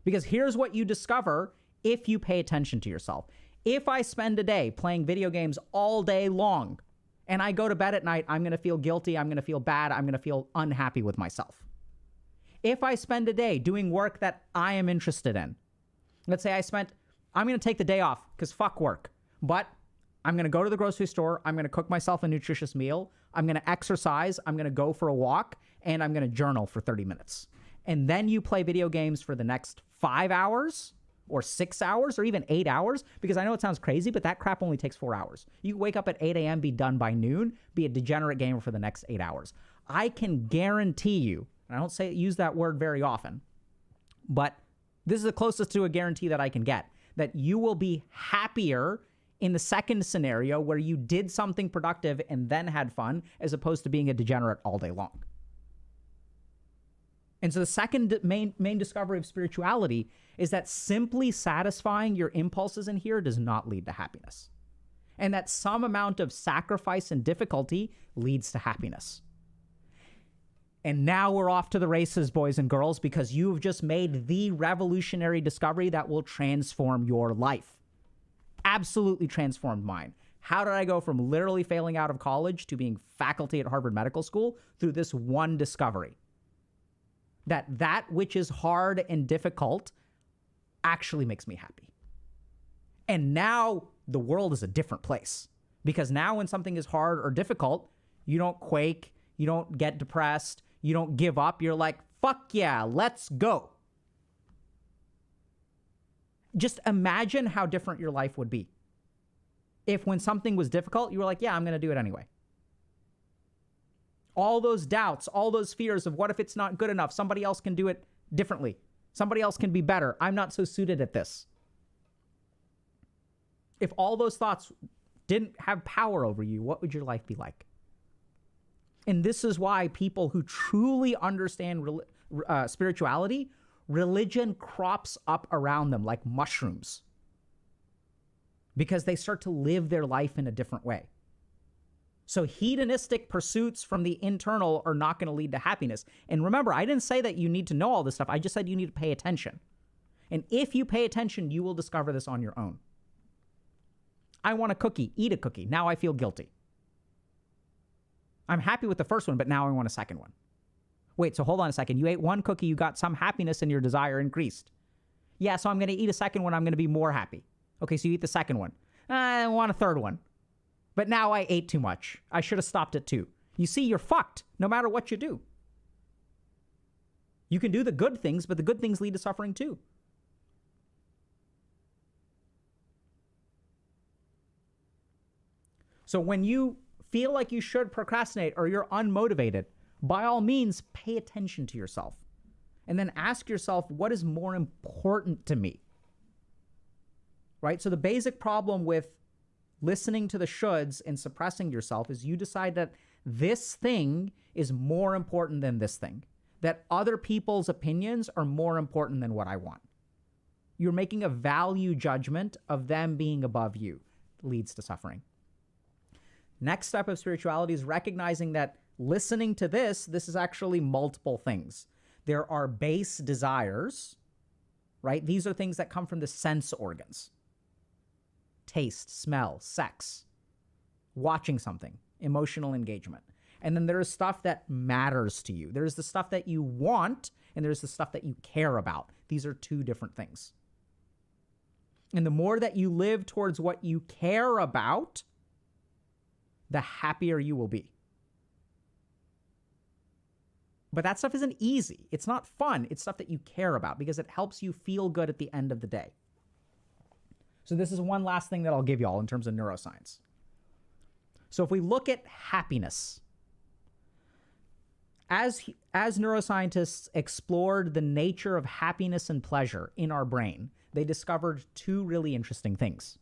Because here's what you discover if you pay attention to yourself. If I spend a day playing video games all day long and I go to bed at night, I'm going to feel guilty, I'm going to feel bad, I'm going to feel unhappy with myself. If I spend a day doing work that I am interested in, let's say I'm going to take the day off because fuck work, but I'm going to go to the grocery store, I'm going to cook myself a nutritious meal, I'm going to exercise, I'm going to go for a walk, and I'm going to journal for 30 minutes. And then you play video games for the next 5 hours, or 6 hours, or even 8 hours, because I know it sounds crazy, but that crap only takes 4 hours. You wake up at 8 a.m., be done by noon, be a degenerate gamer for the next 8 hours. I can guarantee you, and I don't use that word very often, but this is the closest to a guarantee that I can get, that you will be happier in the second scenario where you did something productive and then had fun, as opposed to being a degenerate all day long. And so the second main discovery of spirituality is that simply satisfying your impulses in here does not lead to happiness. And that some amount of sacrifice and difficulty leads to happiness. And now we're off to the races, boys and girls, because you've just made the revolutionary discovery that will transform your life. Absolutely transformed mine. How did I go from literally failing out of college to being faculty at Harvard Medical School? Through this one discovery. That which is hard and difficult actually makes me happy. And now the world is a different place. Because now when something is hard or difficult, you don't quake, you don't get depressed, you don't give up. You're like, fuck yeah, let's go. Just imagine how different your life would be if when something was difficult, you were like, yeah, I'm going to do it anyway. All those doubts, all those fears of what if it's not good enough? Somebody else can do it differently. Somebody else can be better. I'm not so suited at this. If all those thoughts didn't have power over you, what would your life be like? And this is why people who truly understand spirituality, religion crops up around them like mushrooms because they start to live their life in a different way. So hedonistic pursuits from the internal are not going to lead to happiness. And remember, I didn't say that you need to know all this stuff. I just said you need to pay attention. And if you pay attention, you will discover this on your own. I want a cookie. Eat a cookie. Now I feel guilty. I'm happy with the first one, but now I want a second one. Wait, so hold on a second. You ate one cookie, you got some happiness and your desire increased. Yeah, so I'm going to eat a second one, I'm going to be more happy. Okay, so you eat the second one. I want a third one. But now I ate too much. I should have stopped at 2. You see, you're fucked no matter what you do. You can do the good things, but the good things lead to suffering too. So when you feel like you should procrastinate or you're unmotivated, by all means, pay attention to yourself. And then ask yourself, what is more important to me? Right? So the basic problem with listening to the shoulds and suppressing yourself is you decide that this thing is more important than this thing. That other people's opinions are more important than what I want. You're making a value judgment of them being above you. It leads to suffering. Next step of spirituality is recognizing that listening to this is actually multiple things. There are base desires, right? These are things that come from the sense organs. Taste, smell, sex, watching something, emotional engagement. And then there is stuff that matters to you. There's the stuff that you want, and there's the stuff that you care about. These are 2 different things. And the more that you live towards what you care about, the happier you will be. But that stuff isn't easy. It's not fun. It's stuff that you care about because it helps you feel good at the end of the day. So this is one last thing that I'll give you all in terms of neuroscience. So if we look at happiness, as neuroscientists explored the nature of happiness and pleasure in our brain, they discovered 2 really interesting things.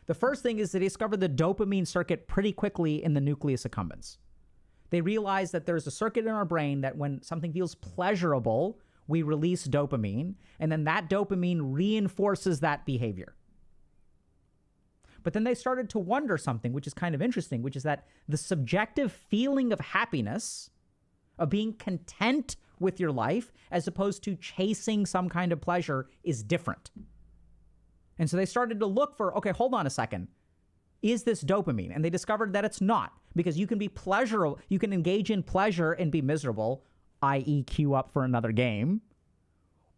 The first thing is they discovered the dopamine circuit pretty quickly in the nucleus accumbens. They realized that there's a circuit in our brain that when something feels pleasurable, we release dopamine, and then that dopamine reinforces that behavior. But then they started to wonder something, which is kind of interesting, which is that the subjective feeling of happiness, of being content with your life, as opposed to chasing some kind of pleasure, is different. And so they started to look for, okay, hold on a second. Is this dopamine? And they discovered that it's not, because you can be pleasurable, you can engage in pleasure and be miserable, i.e. queue up for another game,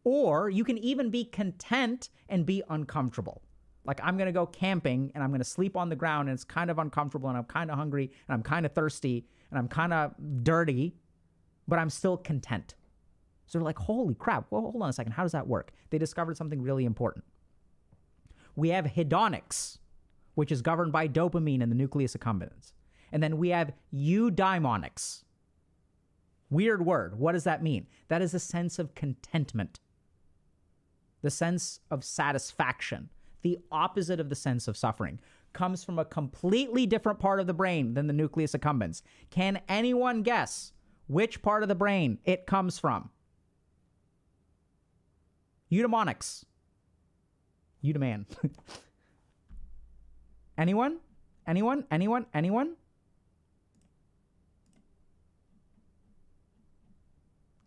or you can even be content and be uncomfortable. Like, I'm going to go camping and I'm going to sleep on the ground and it's kind of uncomfortable and I'm kind of hungry and I'm kind of thirsty and I'm kind of dirty, but I'm still content. So they're like, holy crap, well, hold on a second. How does that work? They discovered something really important. We have hedonics, which is governed by dopamine in the nucleus accumbens. And then we have eudaimonics. Weird word. What does that mean? That is a sense of contentment, the sense of satisfaction. The opposite of the sense of suffering comes from a completely different part of the brain than the nucleus accumbens. Can anyone guess which part of the brain it comes from? Eudaimonics. Eudaimon. Anyone? Anyone? Anyone? Anyone?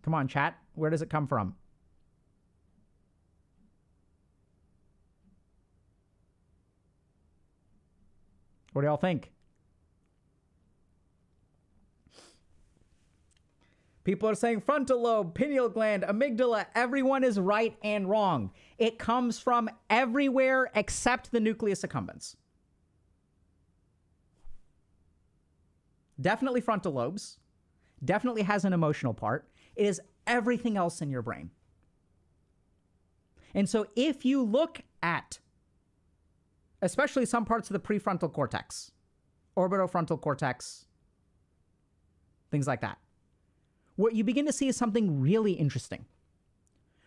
Come on, chat. Where does it come from? What do y'all think? People are saying frontal lobe, pineal gland, amygdala. Everyone is right and wrong. It comes from everywhere except the nucleus accumbens. Definitely frontal lobes. Definitely has an emotional part. It is everything else in your brain. And so if you look at especially some parts of the prefrontal cortex, orbitofrontal cortex, things like that, what you begin to see is something really interesting,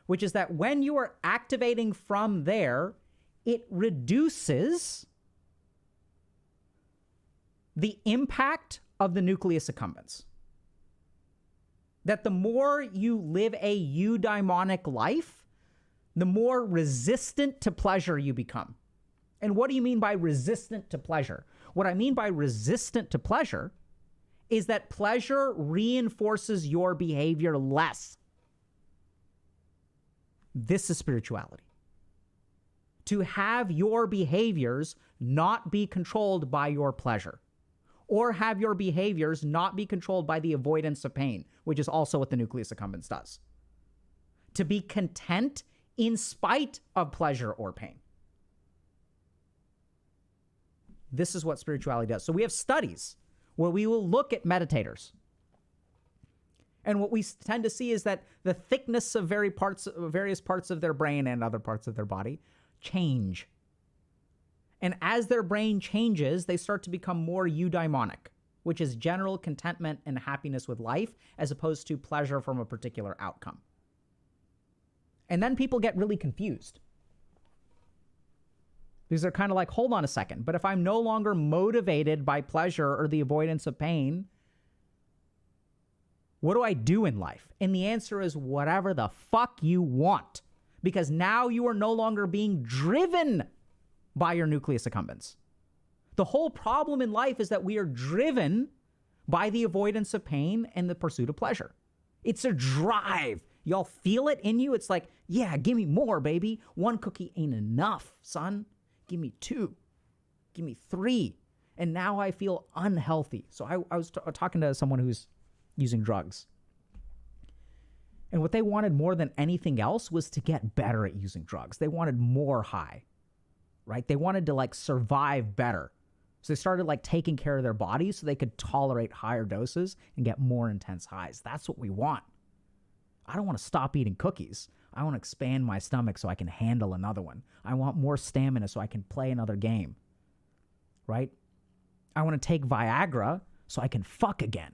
which is that when you are activating from there, it reduces the impact of the nucleus accumbens. That the more you live a eudaimonic life, the more resistant to pleasure you become. And what do you mean by resistant to pleasure? What I mean by resistant to pleasure is that pleasure reinforces your behavior less. This is spirituality. To have your behaviors not be controlled by your pleasure. or have your behaviors not be controlled by the avoidance of pain, which is also what the nucleus accumbens does. To be content in spite of pleasure or pain. This is what spirituality does. So we have studies where we will look at meditators. And what we tend to see is that the thickness of various parts of their brain and other parts of their body change. And as their brain changes, they start to become more eudaimonic, which is general contentment and happiness with life, as opposed to pleasure from a particular outcome. And then people get really confused. Because they're kind of like, hold on a second, but if I'm no longer motivated by pleasure or the avoidance of pain, what do I do in life? And the answer is whatever the fuck you want. Because now you are no longer being driven by your nucleus accumbens. The whole problem in life is that we are driven by the avoidance of pain and the pursuit of pleasure. It's a drive. Y'all feel it in you? It's like, yeah, give me more, baby. 1 cookie ain't enough, son. Give me 2. Give me 3. And now I feel unhealthy. So I was talking to someone who's using drugs. And what they wanted more than anything else was to get better at using drugs. They wanted more high, right? They wanted to like survive better. So they started like taking care of their bodies so they could tolerate higher doses and get more intense highs. That's what we want. I don't want to stop eating cookies. I want to expand my stomach so I can handle another one. I want more stamina so I can play another game, right? I want to take Viagra so I can fuck again.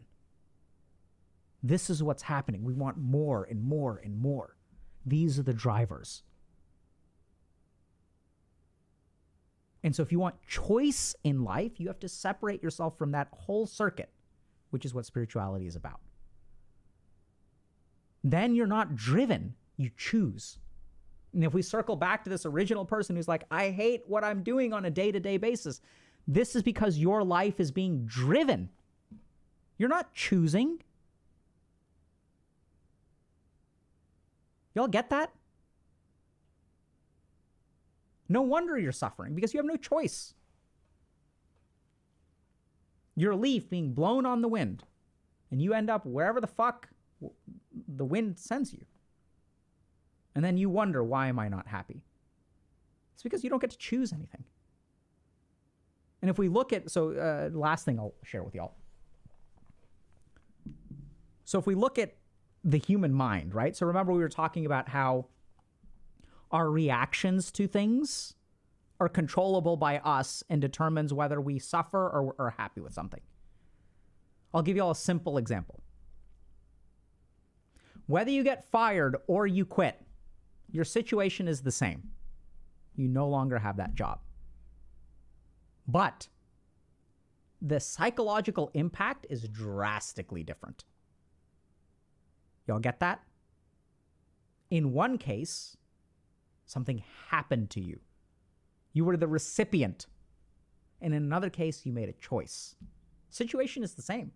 This is what's happening. We want more and more and more. These are the drivers. And so if you want choice in life, you have to separate yourself from that whole circuit, which is what spirituality is about. Then you're not driven, you choose. And if we circle back to this original person who's like, I hate what I'm doing on a day-to-day basis, this is because your life is being driven. You're not choosing. Y'all get that? No wonder you're suffering, because you have no choice. You're a leaf being blown on the wind, and you end up wherever the fuck the wind sends you. And then you wonder, why am I not happy? It's because you don't get to choose anything. And if we look at, last thing I'll share with y'all. So if we look at the human mind, right? So remember we were talking about how our reactions to things are controllable by us and determines whether we suffer or are happy with something. I'll give you all a simple example. Whether you get fired or you quit, your situation is the same. You no longer have that job. But the psychological impact is drastically different. Y'all get that? In one case, something happened to you. You were the recipient. And in another case, you made a choice. Situation is the same.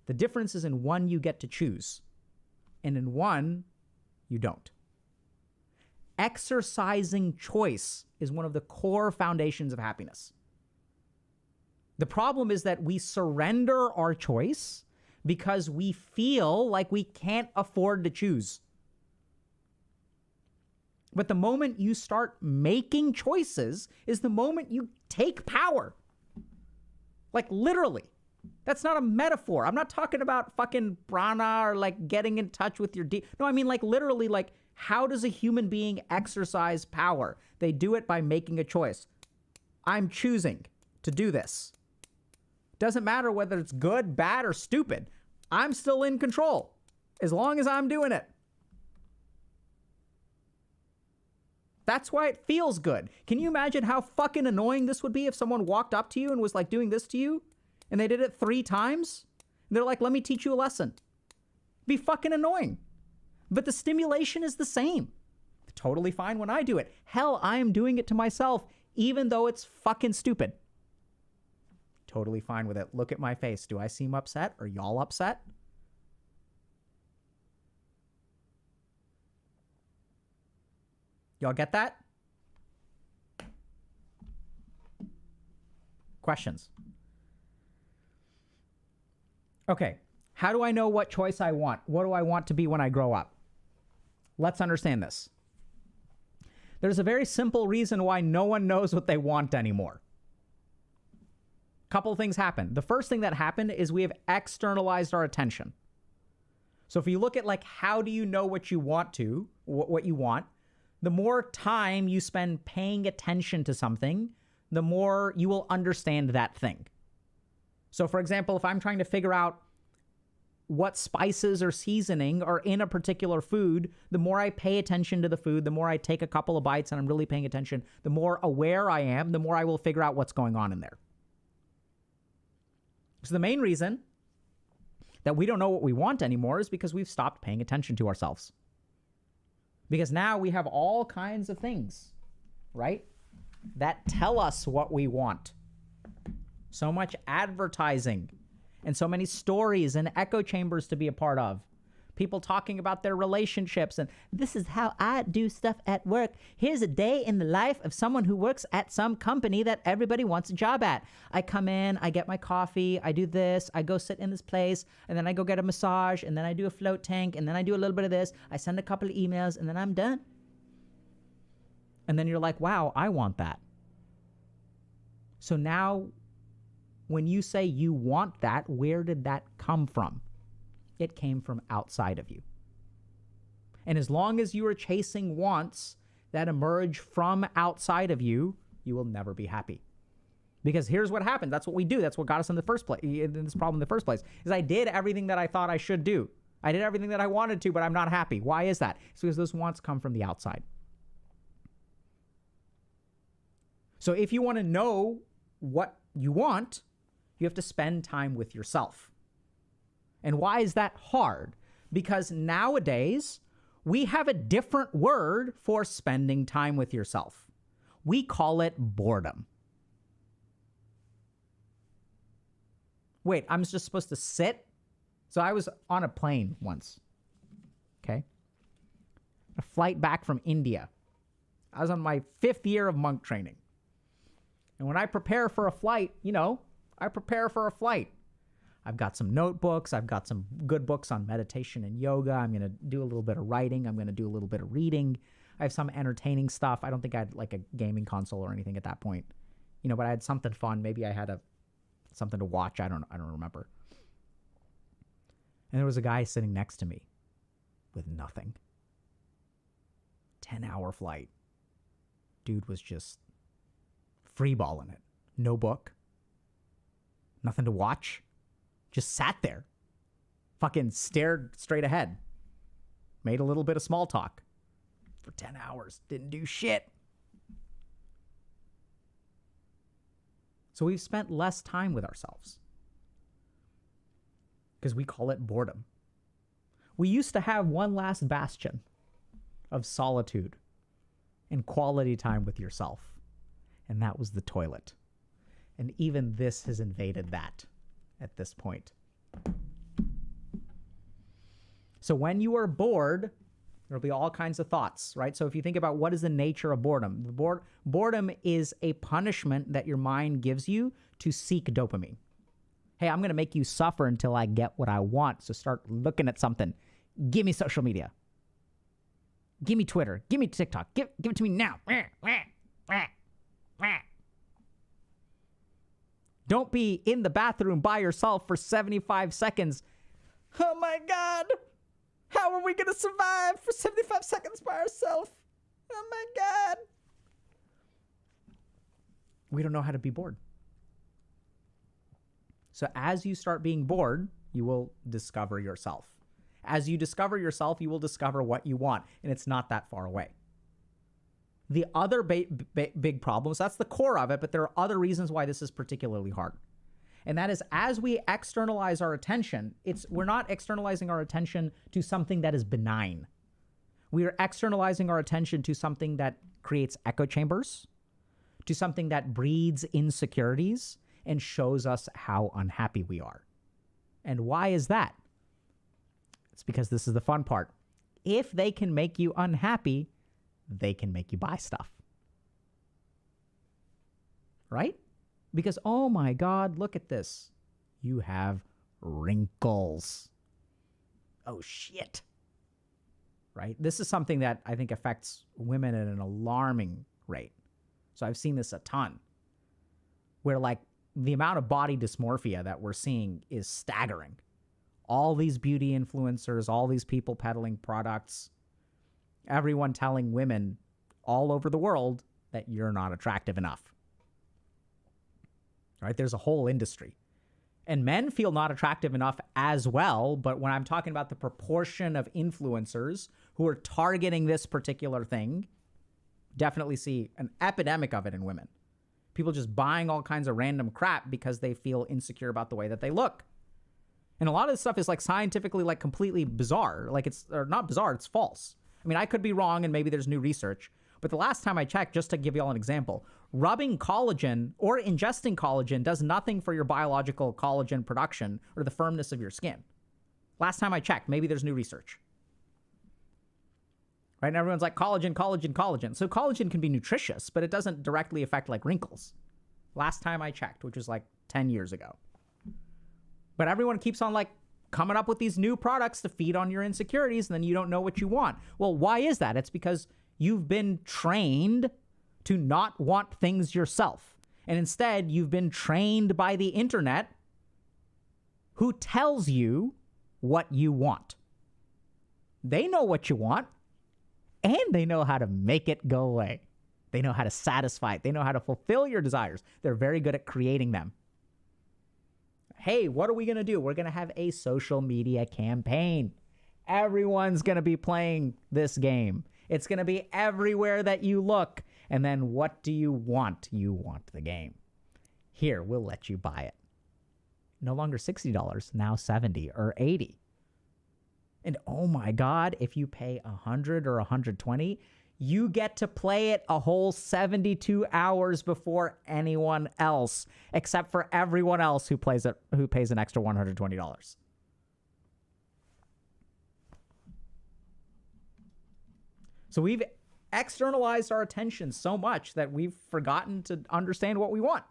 The difference is in one, you get to choose. And in one, you don't. Exercising choice is one of the core foundations of happiness. The problem is that we surrender our choice because we feel like we can't afford to choose. But the moment you start making choices is the moment you take power. Like literally. That's not a metaphor. I'm not talking about fucking prana or like getting in touch with your no, I mean like literally, like how does a human being exercise power? They do it by making a choice. I'm choosing to do this. Doesn't matter whether it's good, bad, or stupid. I'm still in control as long as I'm doing it. That's why it feels good. Can you imagine how fucking annoying this would be if someone walked up to you and was like doing this to you and they did it 3 times? And they're like, let me teach you a lesson. It'd be fucking annoying. But the stimulation is the same. Totally fine when I do it. Hell, I am doing it to myself, even though it's fucking stupid. Totally fine with it. Look at my face. Do I seem upset? Are y'all upset? Y'all get that? Questions? Okay, how do I know what choice I want? What do I want to be when I grow up? Let's understand this. There's a very simple reason why no one knows what they want anymore. Couple things happen. The first thing that happened is we have externalized our attention. So if you look at like, how do you know what you want to, what you want, the more time you spend paying attention to something, the more you will understand that thing. So for example, if I'm trying to figure out what spices or seasoning are in a particular food, the more I pay attention to the food, the more I take a couple of bites and I'm really paying attention, the more aware I am, the more I will figure out what's going on in there. So the main reason that we don't know what we want anymore is because we've stopped paying attention to ourselves. Because now we have all kinds of things, right, that tell us what we want. So much advertising and so many stories and echo chambers to be a part of. People talking about their relationships and this is how I do stuff at work. Here's a day in the life of someone who works at some company that everybody wants a job at. I come in, I get my coffee, I do this, I go sit in this place, and then I go get a massage, and then I do a float tank, and then I do a little bit of this. I send a couple of emails, and then I'm done. And then you're like, wow, I want that. So now, when you say you want that, where did that come from? It came from outside of you. And as long as you are chasing wants that emerge from outside of you, you will never be happy. Because here's what happened. That's what we do. That's what got us in the first place, in this problem in the first place, is I did everything that I thought I should do. I did everything that I wanted to, but I'm not happy. Why is that? It's because those wants come from the outside. So if you want to know what you want, you have to spend time with yourself. And why is that hard? Because nowadays, we have a different word for spending time with yourself. We call it boredom. Wait, I'm just supposed to sit? So I was on a plane once, okay? A flight back from India. I was on my 5th year of monk training. And when I prepare for a flight, I prepare for a flight. I've got some notebooks. I've got some good books on meditation and yoga. I'm going to do a little bit of writing. I'm going to do a little bit of reading. I have some entertaining stuff. I don't think I had like a gaming console or anything at that point, but I had something fun. Maybe I had something to watch. I don't remember. And there was a guy sitting next to me with nothing. 10-hour flight. Dude was just freeballing it. No book. Nothing to watch. Just sat there, fucking stared straight ahead, made a little bit of small talk for 10 hours, didn't do shit. So we've spent less time with ourselves because we call it boredom. We used to have one last bastion of solitude and quality time with yourself, and that was the toilet. And even this has invaded that at this point. So when you are bored, there'll be all kinds of thoughts, right? So if you think about what is the nature of boredom, boredom is a punishment that your mind gives you to seek dopamine. Hey, I'm going to make you suffer until I get what I want. So start looking at something. Give me social media. Give me Twitter. Give me TikTok. Give it to me now. Don't be in the bathroom by yourself for 75 seconds. Oh my God. How are we going to survive for 75 seconds by ourselves? Oh my God. We don't know how to be bored. So as you start being bored, you will discover yourself. As you discover yourself, you will discover what you want. And it's not that far away. The other big problem, so that's the core of it, but there are other reasons why this is particularly hard. And that is as we externalize our attention, we're not externalizing our attention to something that is benign. We are externalizing our attention to something that creates echo chambers, to something that breeds insecurities and shows us how unhappy we are. And why is that? It's because this is the fun part. If they can make you unhappy, they can make you buy stuff. Right? Because, oh my God, look at this. You have wrinkles. Oh, shit. Right? This is something that I think affects women at an alarming rate. So I've seen this a ton, where like the amount of body dysmorphia that we're seeing is staggering. All these beauty influencers, all these people peddling products, everyone telling women all over the world that you're not attractive enough. Right? There's a whole industry. And men feel not attractive enough as well, but when I'm talking about the proportion of influencers who are targeting this particular thing, definitely see an epidemic of it in women. People just buying all kinds of random crap because they feel insecure about the way that they look. And a lot of this stuff is like scientifically like completely bizarre. Like or not bizarre, it's false. I mean, I could be wrong and maybe there's new research, but the last time I checked, just to give you all an example, rubbing collagen or ingesting collagen does nothing for your biological collagen production or the firmness of your skin. Last time I checked, maybe there's new research. Right? And everyone's like collagen, collagen, collagen. So collagen can be nutritious, but it doesn't directly affect like wrinkles. Last time I checked, which was like 10 years ago. But everyone keeps on like coming up with these new products to feed on your insecurities, and then you don't know what you want. Well, why is that? It's because you've been trained to not want things yourself. And instead, you've been trained by the internet who tells you what you want. They know what you want, and they know how to make it go away. They know how to satisfy it. They know how to fulfill your desires. They're very good at creating them. Hey, what are we going to do? We're going to have a social media campaign. Everyone's going to be playing this game. It's going to be everywhere that you look. And then what do you want? You want the game. Here, we'll let you buy it. No longer $60, now $70 or $80. And oh my God, if you pay $100 or $120, you get to play it a whole 72 hours before anyone else, except for everyone else who plays it, who pays an extra $120. So we've externalized our attention so much that we've forgotten to understand what we want.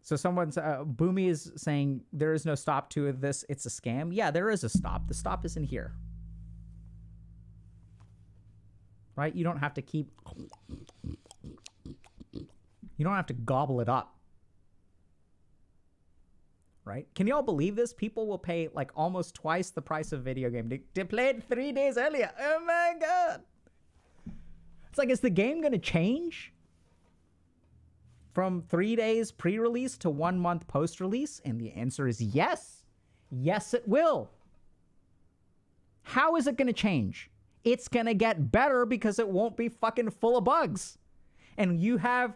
So someone's, Boomy is saying there is no stop to this. It's a scam. Yeah, there is a stop. The stop is in here. Right? You don't have to keep, you don't have to gobble it up. Right? Can you all believe this? People will pay like almost twice the price of a video game to play it 3 days earlier. Oh my God. It's like, is the game going to change from 3 days pre-release to 1 month post-release? And the answer is yes. Yes, it will. How is it going to change? It's going to get better because it won't be fucking full of bugs. And you have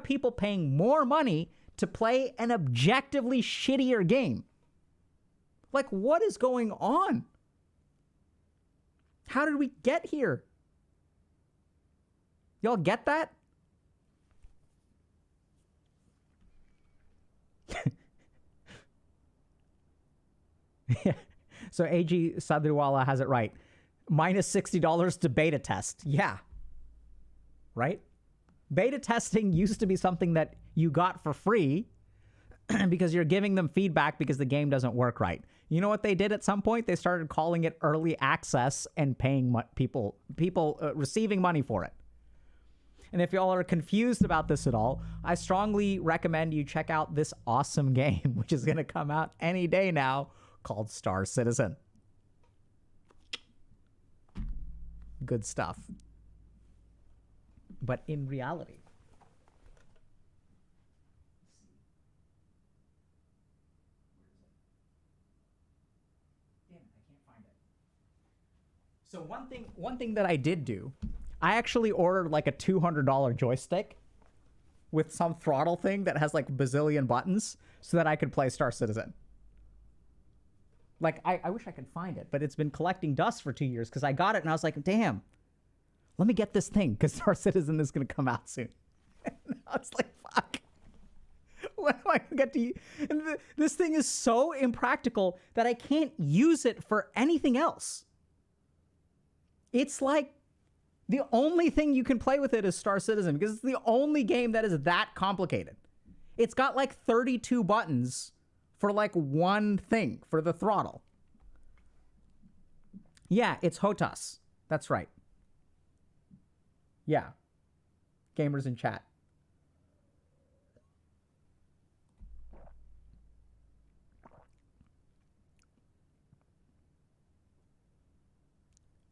people paying more money to play an objectively shittier game. Like, what is going on? How did we get here? Y'all get that? Yeah. So AG Sadriwala has it right. Minus $60 to beta test. Yeah. Right? Beta testing used to be something that you got for free because you're giving them feedback because the game doesn't work right. You know what they did at some point? They started calling it early access and paying people receiving money for it. And if y'all are confused about this at all, I strongly recommend you check out this awesome game, which is going to come out any day now, called Star Citizen. Good stuff. But in reality, damn it, I can't find it. So one thing that I did do, I actually ordered like a $200 joystick with some throttle thing that has like bazillion buttons so that I could play Star Citizen. Like, I wish I could find it, but it's been collecting dust for 2 years because I got it and I was like, damn, let me get this thing because Star Citizen is going to come out soon. And I was like, fuck. When am I going to get to use? And this thing is so impractical that I can't use it for anything else. It's like The only thing you can play with it is Star Citizen because it's the only game that is that complicated. It's got like 32 buttons for like one thing, for the throttle. Yeah, it's HOTAS. That's right. Yeah. Gamers in chat.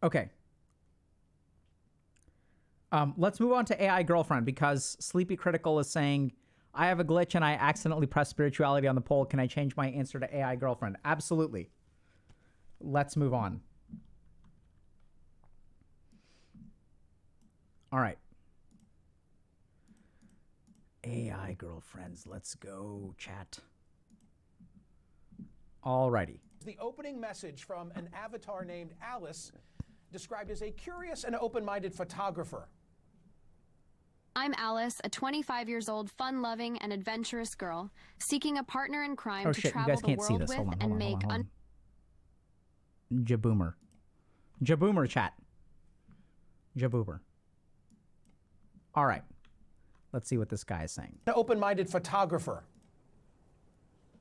Okay. Let's move on to AI girlfriend because Sleepy Critical is saying, I have a glitch and I accidentally pressed spirituality on the poll. Can I change my answer to AI girlfriend? Absolutely. Let's move on. All right. AI girlfriends. Let's go, chat. All righty. The opening message from an avatar named Alice, described as a curious and open-minded photographer. I'm Alice, a 25 years old, fun-loving and adventurous girl, seeking a partner in crime to travel the world with and make Jaboomer. Jaboomer chat. Jaboomer. All right. Let's see what this guy is saying. An open-minded photographer.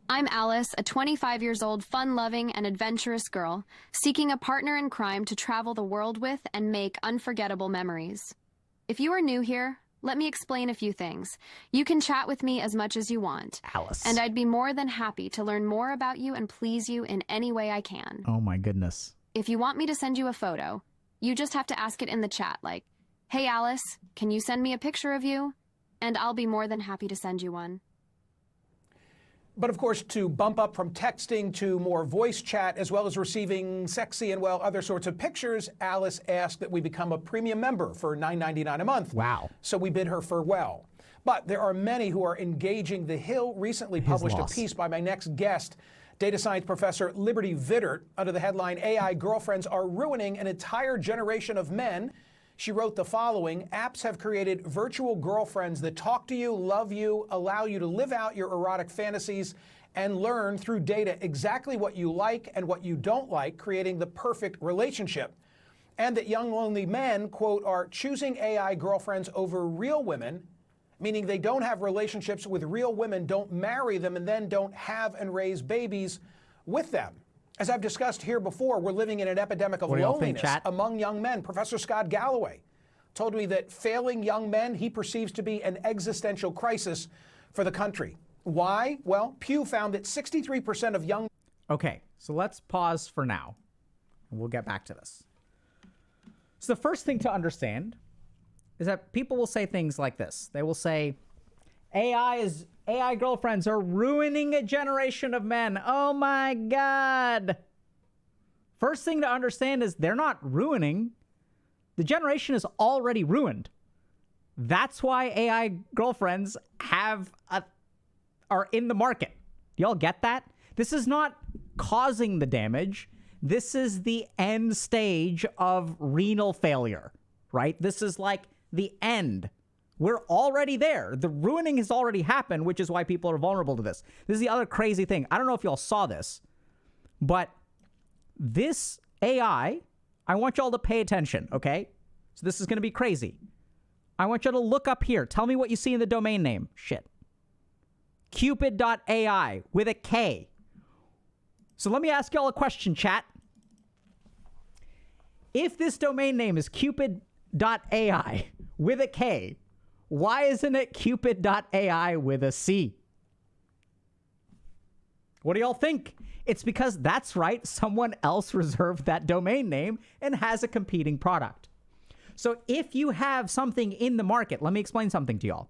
I'm Alice, a 25 years old, fun-loving and adventurous girl, seeking a partner in crime to travel the world with and make unforgettable memories. If you are new here, let me explain a few things. You can chat with me as much as you want. Alice. And I'd be more than happy to learn more about you and please you in any way I can. Oh my goodness. If you want me to send you a photo, you just have to ask it in the chat like, hey Alice, can you send me a picture of you? And I'll be more than happy to send you one. But of course, to bump up from texting to more voice chat, as well as receiving sexy and, well, other sorts of pictures, Alice asked that we become a premium member for $9.99 a month. Wow. So we bid her farewell. But there are many who are engaging. The Hill recently published a piece by my next guest, data science professor Liberty Vittert, under the headline, AI Girlfriends Are Ruining an Entire Generation of Men. She wrote the following: apps have created virtual girlfriends that talk to you, love you, allow you to live out your erotic fantasies, and learn through data exactly what you like and what you don't like, creating the perfect relationship. And that young lonely men, quote, are choosing AI girlfriends over real women, meaning they don't have relationships with real women, don't marry them, and then don't have and raise babies with them. As I've discussed here before, we're living in an epidemic of loneliness among young men. Professor Scott Galloway told me that failing young men he perceives to be an existential crisis for the country. Why? Well, Pew found that 63% of young... Okay, so let's pause for now, and we'll get back to this. So the first thing to understand is that people will say things like this. They will say, AI girlfriends are ruining a generation of men. Oh my God. First thing to understand is they're not ruining. The generation is already ruined. That's why AI girlfriends are in the market. Y'all get that? This is not causing the damage. This is the end stage of renal failure, right? This is like the end. We're already there. The ruining has already happened, which is why people are vulnerable to this. This is the other crazy thing. I don't know if y'all saw this, but this AI, I want y'all to pay attention, okay? So this is going to be crazy. I want y'all to look up here. Tell me what you see in the domain name. Shit. Cupid.ai with a K. So let me ask y'all a question, chat. If this domain name is Cupid.ai with a K, why isn't it Cupid.ai with a C? What do y'all think? It's because that's right, someone else reserved that domain name and has a competing product. So if you have something in the market, let me explain something to y'all.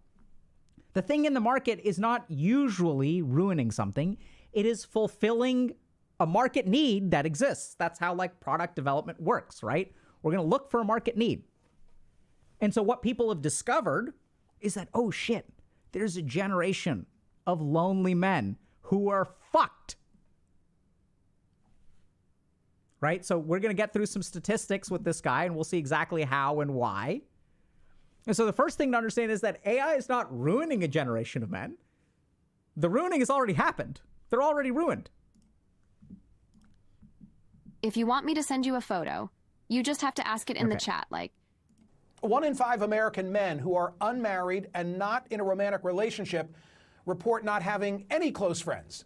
The thing in the market is not usually ruining something. It is fulfilling a market need that exists. That's how like product development works, right? We're going to look for a market need. And so what people have discovered is that, oh shit, there's a generation of lonely men who are fucked. Right? So we're going to get through some statistics with this guy and we'll see exactly how and why. And so the first thing to understand is that AI is not ruining a generation of men. The ruining has already happened. They're already ruined. If you want me to send you a photo, you just have to ask it in the chat like, 1 in 5 American men who are unmarried and not in a romantic relationship report not having any close friends.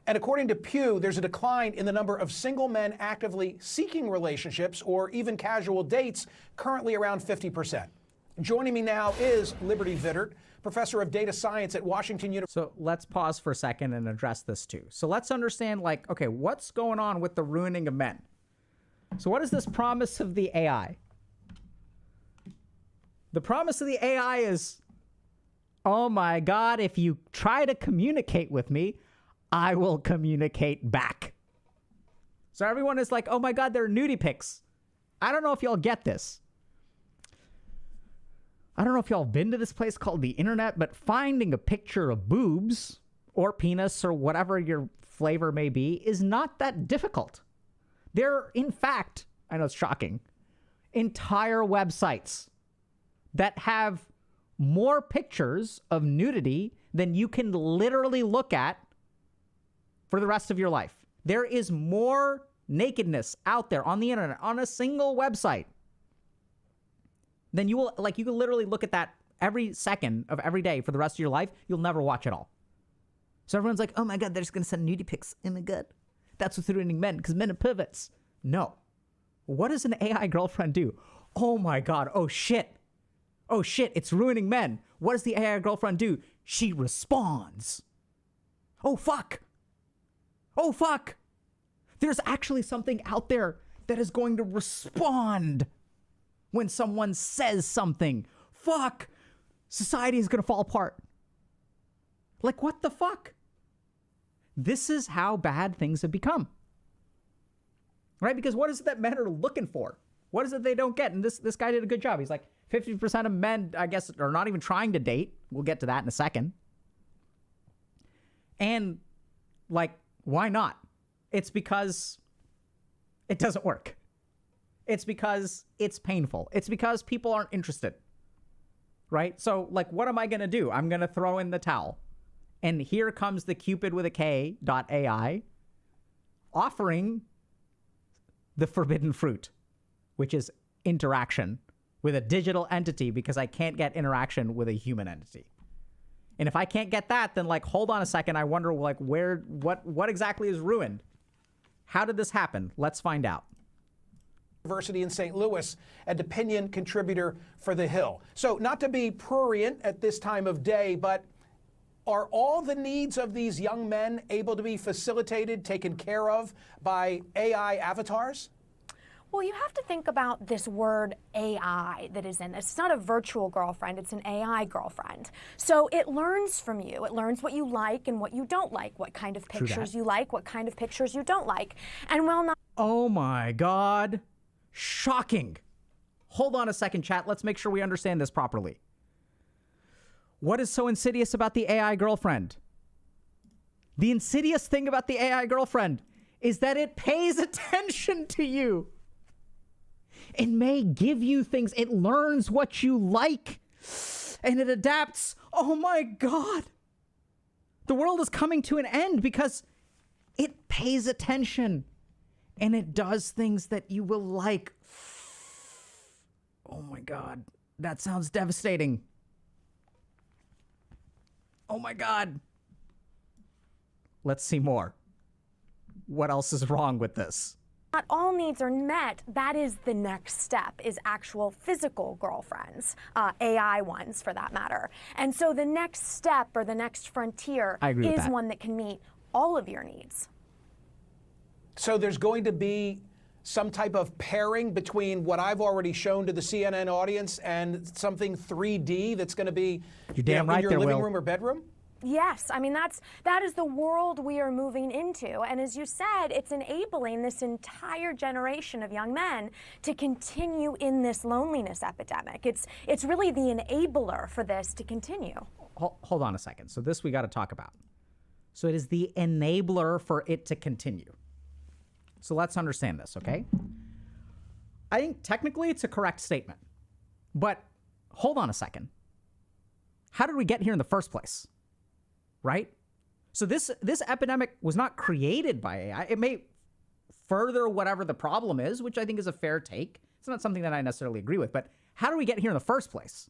And according to Pew, there's a decline in the number of single men actively seeking relationships or even casual dates, currently around 50%. Joining me now is Liberty Vittert, professor of data science at Washington University. So let's pause for a second and address this too. So let's understand, like, okay, what's going on with the ruining of men? So what is this promise of the AI? The promise of the AI is, oh my God, if you try to communicate with me, I will communicate back. So everyone is like, oh my God, they're nudie pics. I don't know if y'all get this. I don't know if y'all have been to this place called the internet, but finding a picture of boobs or penis or whatever your flavor may be is not that difficult. There are, in fact, I know it's shocking, entire websites that have more pictures of nudity than you can literally look at for the rest of your life. There is more nakedness out there on the internet, on a single website, than you will, like, you can literally look at that every second of every day for the rest of your life. You'll never watch it all. So everyone's like, oh my God, they're just going to send nudie pics. Oh my God. That's what's ruining men, because men are pivots. No. What does an AI girlfriend do? Oh my God. Oh shit. Oh shit. It's ruining men. What does the AI girlfriend do? She responds. Oh fuck. Oh fuck. There's actually something out there that is going to respond when someone says something. Fuck. Society is going to fall apart. Like, what the fuck? This is how bad things have become. Right? Because what is it that men are looking for? What is it they don't get? And this guy did a good job. He's like, 50% of men, I guess, are not even trying to date. We'll get to that in a second. And, like, why not? It's because it doesn't work. It's because it's painful. It's because people aren't interested. Right? So, like, what am I going to do? I'm going to throw in the towel. And here comes the Cupid with a K.ai offering the forbidden fruit, which is interaction with a digital entity, because I can't get interaction with a human entity. And if I can't get that, then, like, hold on a second. I wonder, like, what exactly is ruined? How did this happen? Let's find out. University in St. Louis, and opinion contributor for The Hill. So, not to be prurient at this time of day, but are all the needs of these young men able to be facilitated, taken care of by AI avatars? Well, you have to think about this word AI that is in this. It's not a virtual girlfriend, it's an AI girlfriend. So it learns from you. It learns what you like and what you don't like, what kind of pictures you like, what kind of pictures you don't like. And while not... Oh my God. Shocking. Hold on a second, chat. Let's make sure we understand this properly. What is so insidious about the AI girlfriend? The insidious thing about the AI girlfriend is that it pays attention to you. It may give you things. It learns what you like and it adapts. Oh my God. The world is coming to an end because it pays attention and it does things that you will like. Oh my God. That sounds devastating. Oh my God. Let's see more. What else is wrong with this? Not all needs are met. That is the next step, is actual physical girlfriends, AI ones for that matter. And so the next step, or the next frontier, is one that can meet all of your needs. So there's going to be some type of pairing between what I've already shown to the CNN audience and something 3D that's going to be You're damn right in your there, living Will. room or bedroom? Yes, I mean, that is the world we are moving into. And as you said, it's enabling this entire generation of young men to continue in this loneliness epidemic. It's really the enabler for this to continue. Hold on a second. So this we got to talk about. So it is the enabler for it to continue. So let's understand this, okay? I think technically it's a correct statement. But hold on a second. How did we get here in the first place? Right? So this epidemic was not created by AI. It may further whatever the problem is, which I think is a fair take. It's not something that I necessarily agree with, but how do we get here in the first place?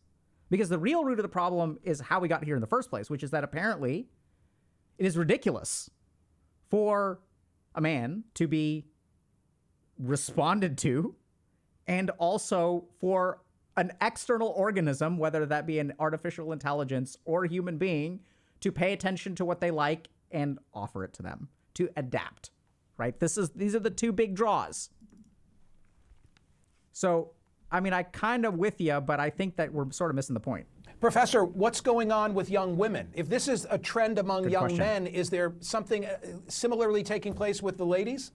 Because the real root of the problem is how we got here in the first place, which is that apparently it is ridiculous for a man to be responded to, and also for an external organism, whether that be an artificial intelligence or a human being, to pay attention to what they like and offer it to them, to adapt, right? These are the two big draws. So, I mean, I kind of with you, but I think that we're sort of missing the point. Professor, what's going on with young women? If this is a trend among Good young question. men, is there something similarly taking place with the ladies?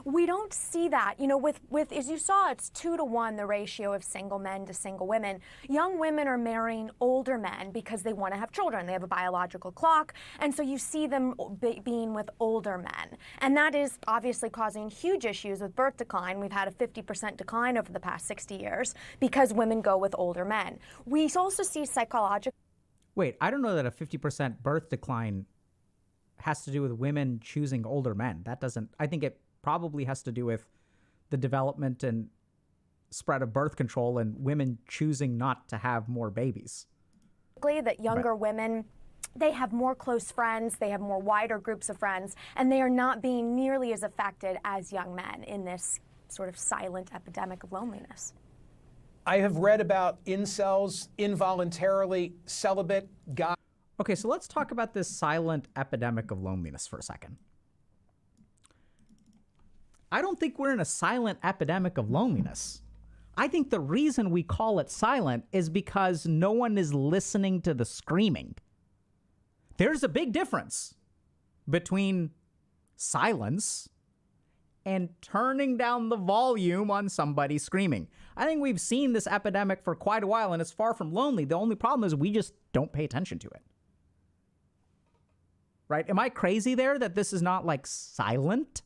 We don't see that. You know, with as you saw, it's 2-to-1, the ratio of single men to single women. Young women are marrying older men because they want to have children. They have a biological clock, and so you see them being with older men. And that is obviously causing huge issues with birth decline. We've had a 50% decline over the past 60 years because women go with older men. We also see psychological... Wait, I don't know that a 50% birth decline has to do with women choosing older men. That doesn't... I think it probably has to do with the development and spread of birth control and women choosing not to have more babies. That younger women, they have more close friends, they have more wider groups of friends, and they are not being nearly as affected as young men in this sort of silent epidemic of loneliness. I have read about incels, involuntarily celibate guys. Okay, so let's talk about this silent epidemic of loneliness for a second. I don't think we're in a silent epidemic of loneliness. I think the reason we call it silent is because no one is listening to the screaming. There's a big difference between silence and turning down the volume on somebody screaming. I think we've seen this epidemic for quite a while, and it's far from lonely. The only problem is we just don't pay attention to it. Right? Am I crazy there that this is not like silent?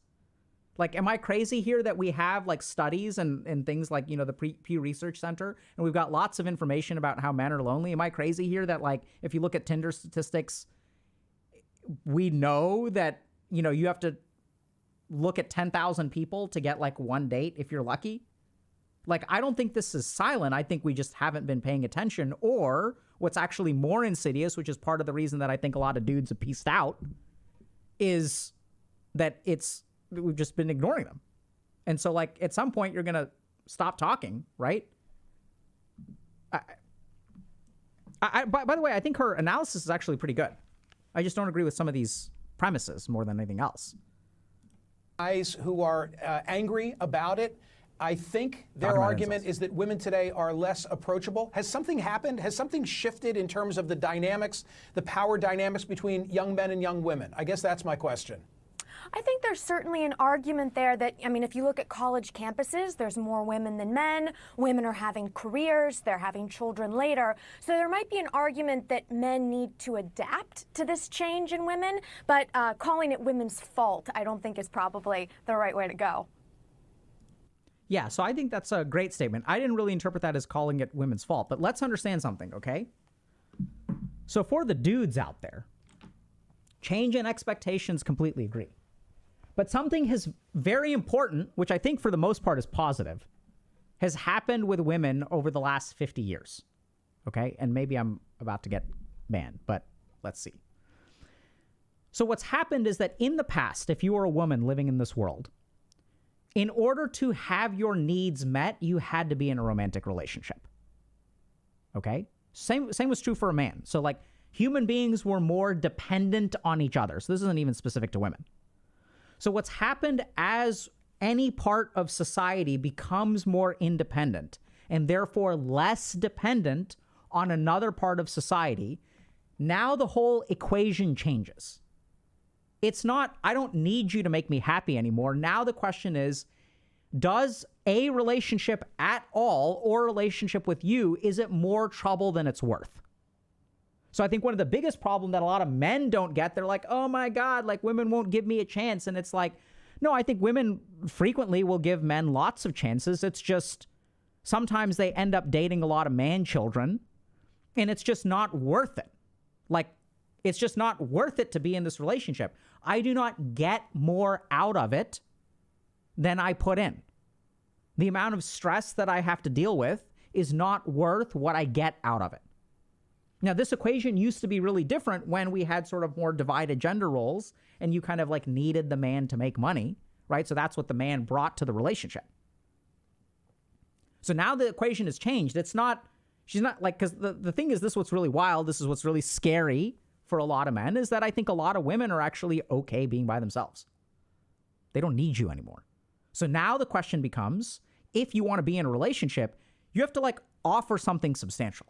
Like, am I crazy here that we have like studies and things like, you know, the Pew Research Center, and we've got lots of information about how men are lonely? Am I crazy here that, like, if you look at Tinder statistics, we know that, you know, you have to look at 10,000 people to get like one date if you're lucky? Like, I don't think this is silent. I think we just haven't been paying attention. Or what's actually more insidious, which is part of the reason that I think a lot of dudes have pieced out, is that we've just been ignoring them. And so, like, at some point, you're going to stop talking, right? By the way, I think her analysis is actually pretty good. I just don't agree with some of these premises more than anything else. Guys who are angry about it. I think their argument is that women today are less approachable. Has something happened? Has something shifted in terms of the dynamics, the power dynamics between young men and young women? I guess that's my question. I think there's certainly an argument there that, I mean, if you look at college campuses, there's more women than men. Women are having careers, they're having children later. So there might be an argument that men need to adapt to this change in women, but calling it women's fault, I don't think is probably the right way to go. Yeah, so I think that's a great statement. I didn't really interpret that as calling it women's fault, but let's understand something, okay? So for the dudes out there, change in expectations, completely agree. But something has very important, which I think for the most part is positive, has happened with women over the last 50 years. Okay? And maybe I'm about to get banned, but let's see. So what's happened is that in the past, if you were a woman living in this world, in order to have your needs met, you had to be in a romantic relationship. Okay? Same was true for a man. So, like, human beings were more dependent on each other. So this isn't even specific to women. So what's happened as any part of society becomes more independent and therefore less dependent on another part of society, now the whole equation changes. It's not, I don't need you to make me happy anymore. Now the question is, does a relationship at all or a relationship with you, is it more trouble than it's worth? So I think one of the biggest problems that a lot of men don't get, they're like, oh my God, like women won't give me a chance. And it's like, no, I think women frequently will give men lots of chances. It's just sometimes they end up dating a lot of man children and it's just not worth it. Like, it's just not worth it to be in this relationship. I do not get more out of it than I put in. The amount of stress that I have to deal with is not worth what I get out of it. Now, this equation used to be really different when we had sort of more divided gender roles and you kind of like needed the man to make money, right? So that's what the man brought to the relationship. So now the equation has changed. She's not like, because the thing is, this is what's really wild. This is what's really scary for a lot of men, is that I think a lot of women are actually okay being by themselves. They don't need you anymore. So now the question becomes, if you want to be in a relationship, you have to like offer something substantial.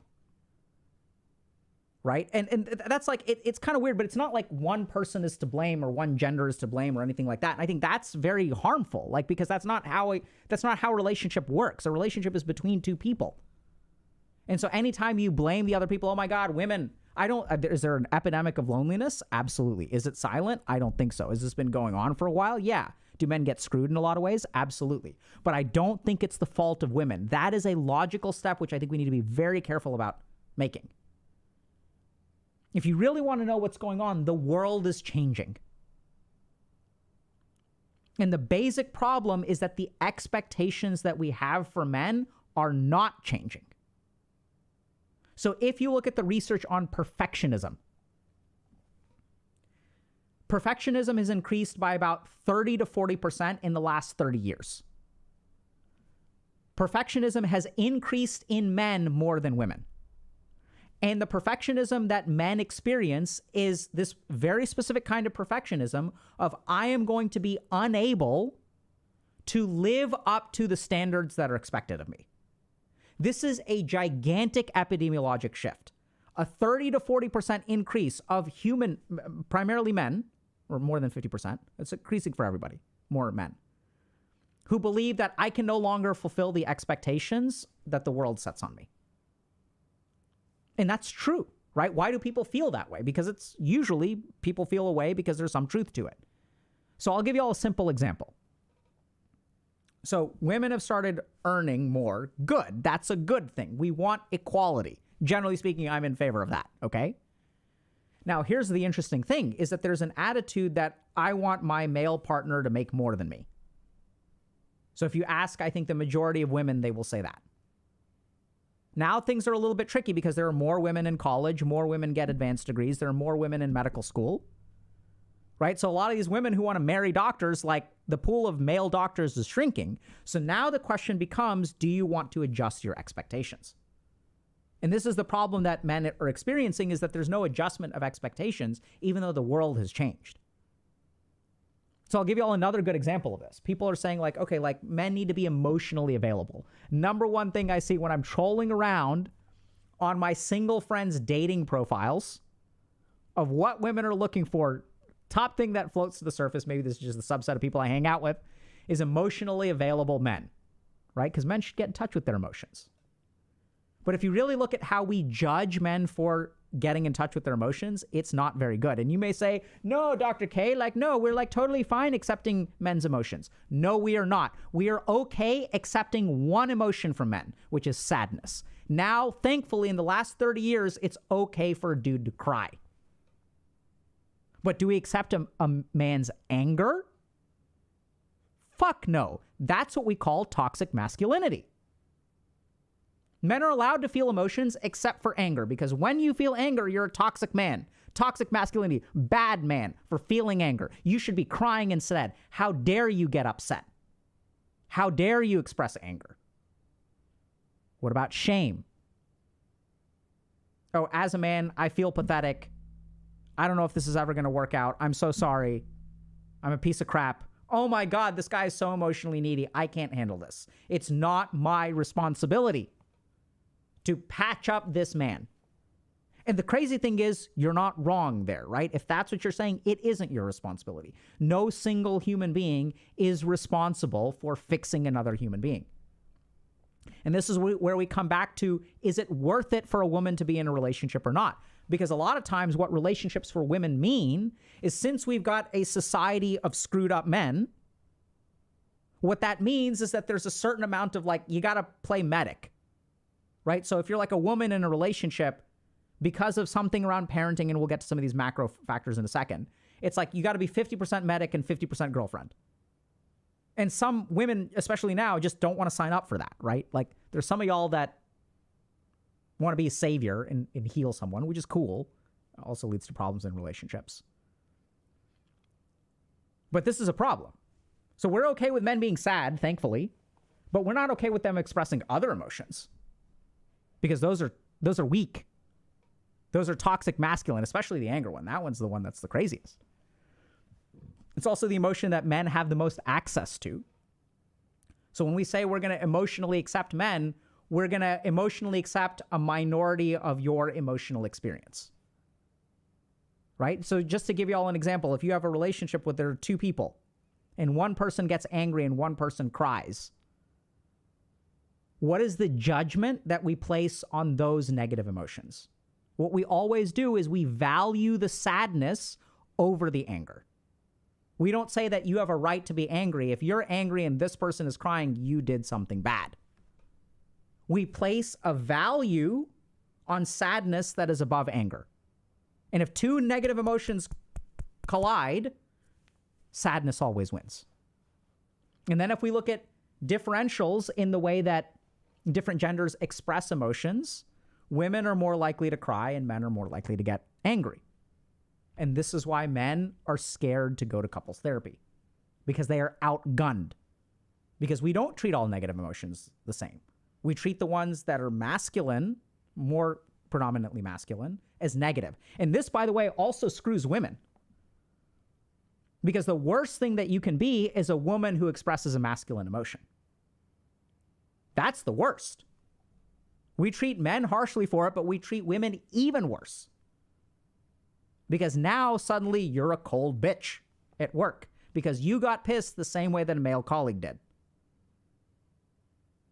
Right? And that's like, it's kind of weird, but it's not like one person is to blame or one gender is to blame or anything like that. And I think that's very harmful, like, because that's not how a relationship works. A relationship is between two people. And so anytime you blame the other people, oh my God, women, is there an epidemic of loneliness? Absolutely. Is it silent? I don't think so. Has this been going on for a while? Yeah. Do men get screwed in a lot of ways? Absolutely. But I don't think it's the fault of women. That is a logical step, which I think we need to be very careful about making. If you really want to know what's going on, the world is changing. And the basic problem is that the expectations that we have for men are not changing. So if you look at the research on perfectionism has increased by about 30 to 40% in the last 30 years. Perfectionism has increased in men more than women. And the perfectionism that men experience is this very specific kind of perfectionism of, I am going to be unable to live up to the standards that are expected of me. This is a gigantic epidemiologic shift. A 30 to 40% increase of human, primarily men, or more than 50%, it's increasing for everybody, more men, who believe that I can no longer fulfill the expectations that the world sets on me. And that's true, right? Why do people feel that way? Because it's usually people feel a way because there's some truth to it. So I'll give you all a simple example. So women have started earning more. Good. That's a good thing. We want equality. Generally speaking, I'm in favor of that, okay? Now, here's the interesting thing, is that there's an attitude that I want my male partner to make more than me. So if you ask, I think the majority of women, they will say that. Now things are a little bit tricky because there are more women in college, more women get advanced degrees, there are more women in medical school, right? So a lot of these women who want to marry doctors, like the pool of male doctors is shrinking. So now the question becomes, do you want to adjust your expectations? And this is the problem that men are experiencing, is that there's no adjustment of expectations, even though the world has changed. So I'll give you all another good example of this. People are saying like, okay, like men need to be emotionally available. Number one thing I see when I'm trolling around on my single friends' dating profiles of what women are looking for, top thing that floats to the surface, maybe this is just the subset of people I hang out with, is emotionally available men, right? Because men should get in touch with their emotions. But if you really look at how we judge men for getting in touch with their emotions, it's not very good. And you may say, no, Dr. K, like, no, we're like totally fine accepting men's emotions. No, we are not. We are okay accepting one emotion from men, which is sadness. Now, thankfully, in the last 30 years, it's okay for a dude to cry. But do we accept a man's anger? Fuck no. That's what we call toxic masculinity. Men are allowed to feel emotions except for anger, because when you feel anger, you're a toxic man. Toxic masculinity, bad man for feeling anger. You should be crying instead. How dare you get upset? How dare you express anger? What about shame? Oh, as a man, I feel pathetic. I don't know if this is ever going to work out. I'm so sorry. I'm a piece of crap. Oh my God, this guy is so emotionally needy. I can't handle this. It's not my responsibility to patch up this man. And the crazy thing is, you're not wrong there, right? If that's what you're saying, it isn't your responsibility. No single human being is responsible for fixing another human being. And this is where we come back to, is it worth it for a woman to be in a relationship or not? Because a lot of times what relationships for women mean is, since we've got a society of screwed up men, what that means is that there's a certain amount of like, you got to play medic. Right? So if you're like a woman in a relationship, because of something around parenting, and we'll get to some of these macro factors in a second, it's like you got to be 50% medic and 50% girlfriend. And some women, especially now, just don't want to sign up for that, right? Like there's some of y'all that want to be a savior and heal someone, which is cool. It also leads to problems in relationships. But this is a problem. So we're okay with men being sad, thankfully, but we're not okay with them expressing other emotions because those are weak. Those are toxic masculine, especially the anger one. That one's the one that's the craziest. It's also the emotion that men have the most access to. So when we say we're going to emotionally accept men, we're going to emotionally accept a minority of your emotional experience. Right? So just to give you all an example, if you have a relationship where there are two people and one person gets angry and one person cries, what is the judgment that we place on those negative emotions? What we always do is we value the sadness over the anger. We don't say that you have a right to be angry. If you're angry and this person is crying, you did something bad. We place a value on sadness that is above anger. And if two negative emotions collide, sadness always wins. And then if we look at differentials in the way that different genders express emotions, women are more likely to cry and men are more likely to get angry. And this is why men are scared to go to couples therapy, because they are outgunned. Because we don't treat all negative emotions the same. We treat the ones that are masculine, more predominantly masculine, as negative. And this, by the way, also screws women. Because the worst thing that you can be is a woman who expresses a masculine emotion. That's the worst. We treat men harshly for it, but we treat women even worse. Because now suddenly you're a cold bitch at work because you got pissed the same way that a male colleague did.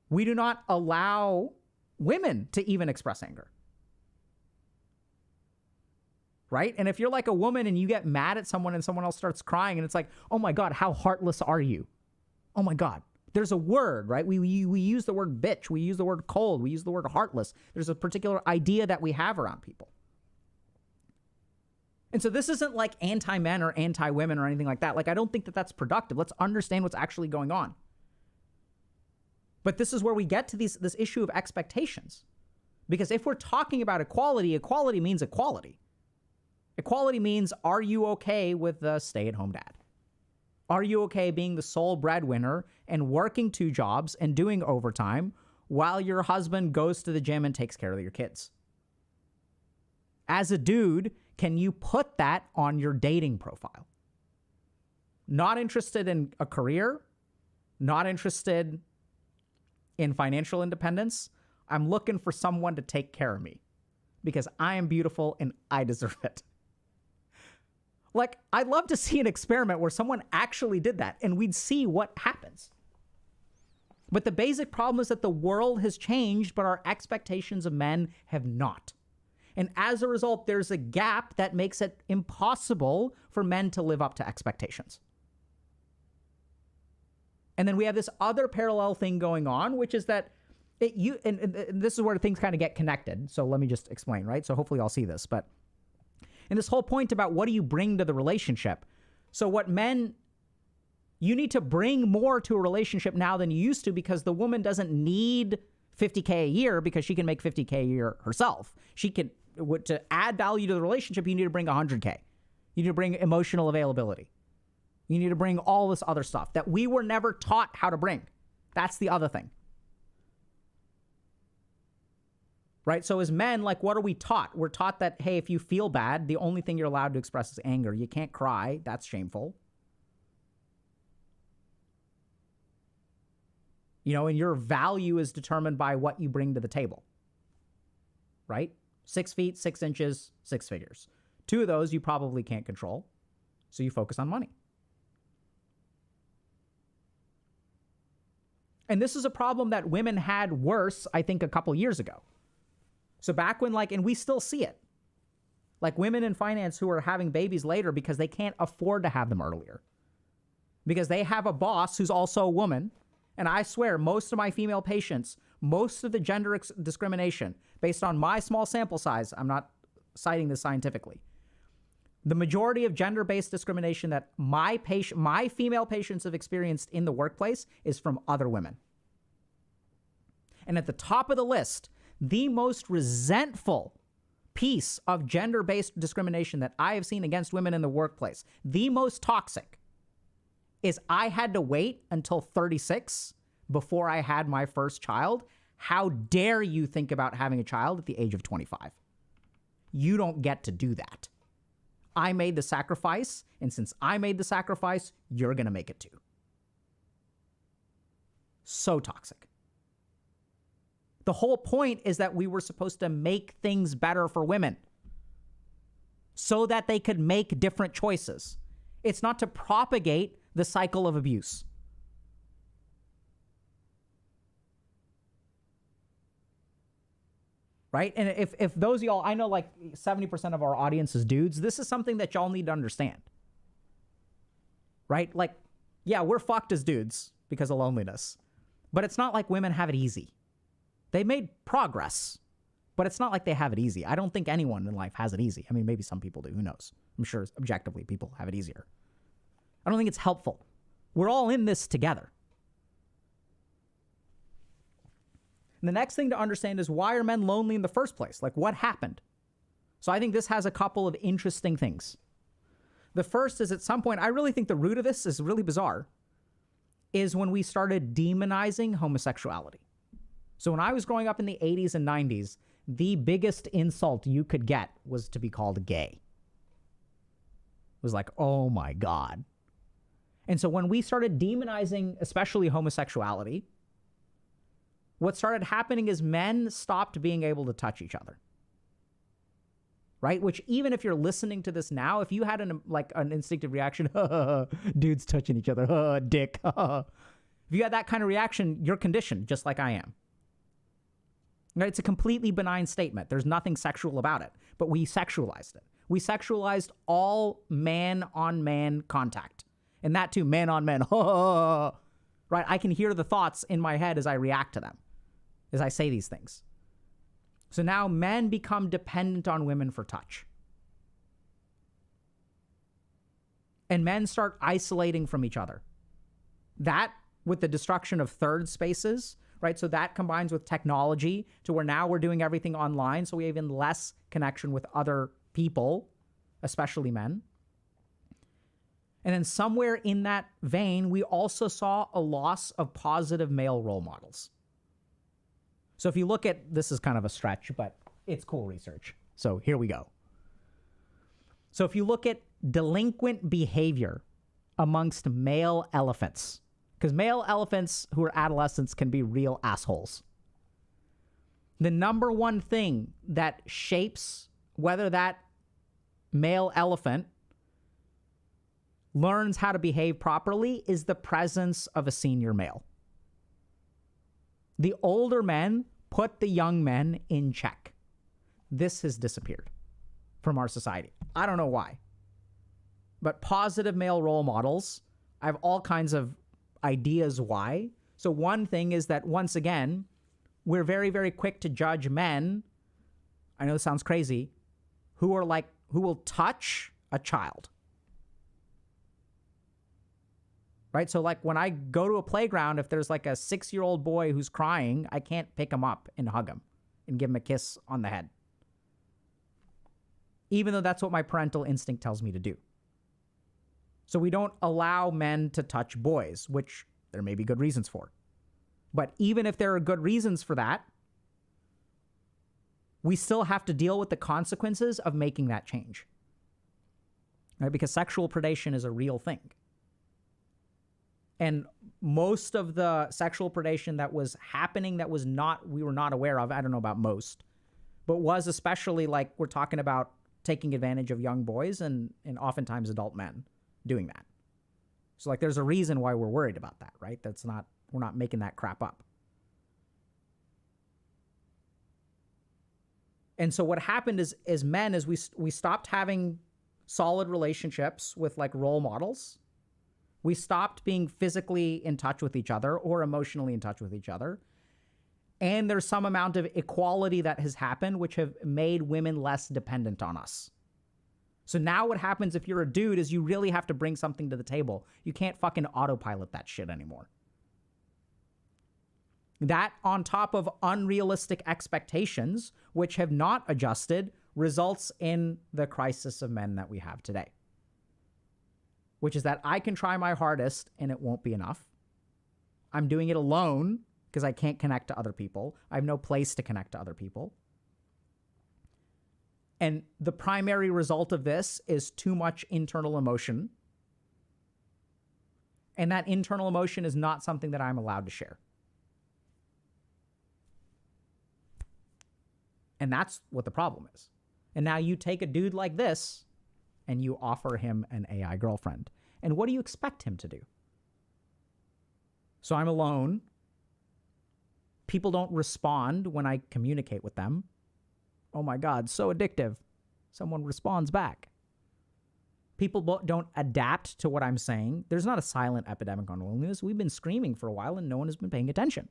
We do not allow women to even express anger. Right? And if you're like a woman and you get mad at someone and someone else starts crying and it's like, oh my God, how heartless are you? Oh my God. There's a word, right? We use the word bitch. We use the word cold. We use the word heartless. There's a particular idea that we have around people. And so this isn't like anti-men or anti-women or anything like that. Like, I don't think that that's productive. Let's understand what's actually going on. But this is where we get to this issue of expectations. Because if we're talking about equality, equality means equality. Equality means, are you okay with the stay-at-home dad? Are you okay being the sole breadwinner and working 2 jobs and doing overtime while your husband goes to the gym and takes care of your kids? As a dude, can you put that on your dating profile? Not interested in a career, not interested in financial independence. I'm looking for someone to take care of me because I am beautiful and I deserve it. Like, I'd love to see an experiment where someone actually did that and we'd see what happens. But the basic problem is that the world has changed, but our expectations of men have not. And as a result, there's a gap that makes it impossible for men to live up to expectations. And then we have this other parallel thing going on, which is that and this is where things kind of get connected. So let me just explain, right? So hopefully I'll see this. But in this whole point about what do you bring to the relationship? So what men, you need to bring more to a relationship now than you used to because the woman doesn't need $50K a year because she can make $50K a year herself. She can, to add value to the relationship, you need to bring $100K. You need to bring emotional availability. You need to bring all this other stuff that we were never taught how to bring. That's the other thing. Right? So as men, like, what are we taught? We're taught that, hey, if you feel bad, the only thing you're allowed to express is anger. You can't cry. That's shameful. You know, and your value is determined by what you bring to the table. Right? 6 feet, 6 inches, 6 figures. 2 of those you probably can't control. So you focus on money. And this is a problem that women had worse, I think, a couple years ago. So back when, like, and we still see it. Like women in finance who are having babies later because they can't afford to have them earlier. Because they have a boss who's also a woman. And I swear, most of my female patients, most of the gender discrimination, based on my small sample size, I'm not citing this scientifically, the majority of gender-based discrimination that my female patients have experienced in the workplace is from other women. And at the top of the list, The most resentful piece of gender-based discrimination that I have seen against women in the workplace, the most toxic, is I had to wait until 36 before I had my first child. How dare you think about having a child at the age of 25? You don't get to do that. I made the sacrifice, and since I made the sacrifice, you're going to make it too. So toxic. The whole point is that we were supposed to make things better for women so that they could make different choices. It's not to propagate the cycle of abuse. Right? And if those of y'all, I know like 70% of our audience is dudes, this is something that y'all need to understand. Right? Like, yeah, we're fucked as dudes because of loneliness, but it's not like women have it easy. They made progress, but it's not like they have it easy. I don't think anyone in life has it easy. I mean, maybe some people do. Who knows? I'm sure objectively people have it easier. I don't think it's helpful. We're all in this together. And the next thing to understand is, why are men lonely in the first place? Like, what happened? So I think this has a couple of interesting things. The first is, at some point, I really think the root of this is really bizarre, is when we started demonizing homosexuality. So when I was growing up in the 80s and 90s, the biggest insult you could get was to be called gay. It was like, oh my God. And so when we started demonizing, especially homosexuality, what started happening is men stopped being able to touch each other. Right? Which, even if you're listening to this now, if you had an instinctive reaction, dudes touching each other, dick, if you had that kind of reaction, you're conditioned just like I am. Right? It's a completely benign statement. There's nothing sexual about it, but we sexualized it. We sexualized all man-on-man contact. And that too, man-on-man, right? I can hear the thoughts in my head as I react to them, as I say these things. So now men become dependent on women for touch. And men start isolating from each other. That, with the destruction of third spaces, right? So that combines with technology to where now we're doing everything online, so we have even less connection with other people, especially men. And then somewhere in that vein, we also saw a loss of positive male role models. So if you look at, this is kind of a stretch, but it's cool research. So here we go. So if you look at delinquent behavior amongst male elephants, because male elephants who are adolescents can be real assholes. The number one thing that shapes whether that male elephant learns how to behave properly is the presence of a senior male. The older men put the young men in check. This has disappeared from our society. I don't know why. But positive male role models, I have all kinds of ideas why. So one thing is that, once again, we're very, very quick to judge men, I know this sounds crazy, who will touch a child. Right? So like when I go to a playground, if there's like a 6-year-old boy who's crying, I can't pick him up and hug him and give him a kiss on the head. Even though that's what my parental instinct tells me to do. So we don't allow men to touch boys, which there may be good reasons for. But even if there are good reasons for that, we still have to deal with the consequences of making that change. Right? Because sexual predation is a real thing. And most of the sexual predation that was happening that we were not aware of, I don't know about most, but was especially like we're talking about taking advantage of young boys and oftentimes adult men doing that. So like there's a reason why we're worried about that, right? We're not making that crap up. And so what happened is, as men, is we stopped having solid relationships with like role models. We stopped being physically in touch with each other or emotionally in touch with each other. And there's some amount of equality that has happened, which have made women less dependent on us. So now what happens if you're a dude is you really have to bring something to the table. You can't fucking autopilot that shit anymore. That, on top of unrealistic expectations, which have not adjusted, results in the crisis of men that we have today. Which is that I can try my hardest and it won't be enough. I'm doing it alone because I can't connect to other people. I have no place to connect to other people. And the primary result of this is too much internal emotion. And that internal emotion is not something that I'm allowed to share. And that's what the problem is. And now you take a dude like this and you offer him an AI girlfriend. And what do you expect him to do? So I'm alone. People don't respond when I communicate with them. Oh my God, so addictive. Someone responds back. People don't adapt to what I'm saying. There's not a silent epidemic on loneliness. We've been screaming for a while and no one has been paying attention.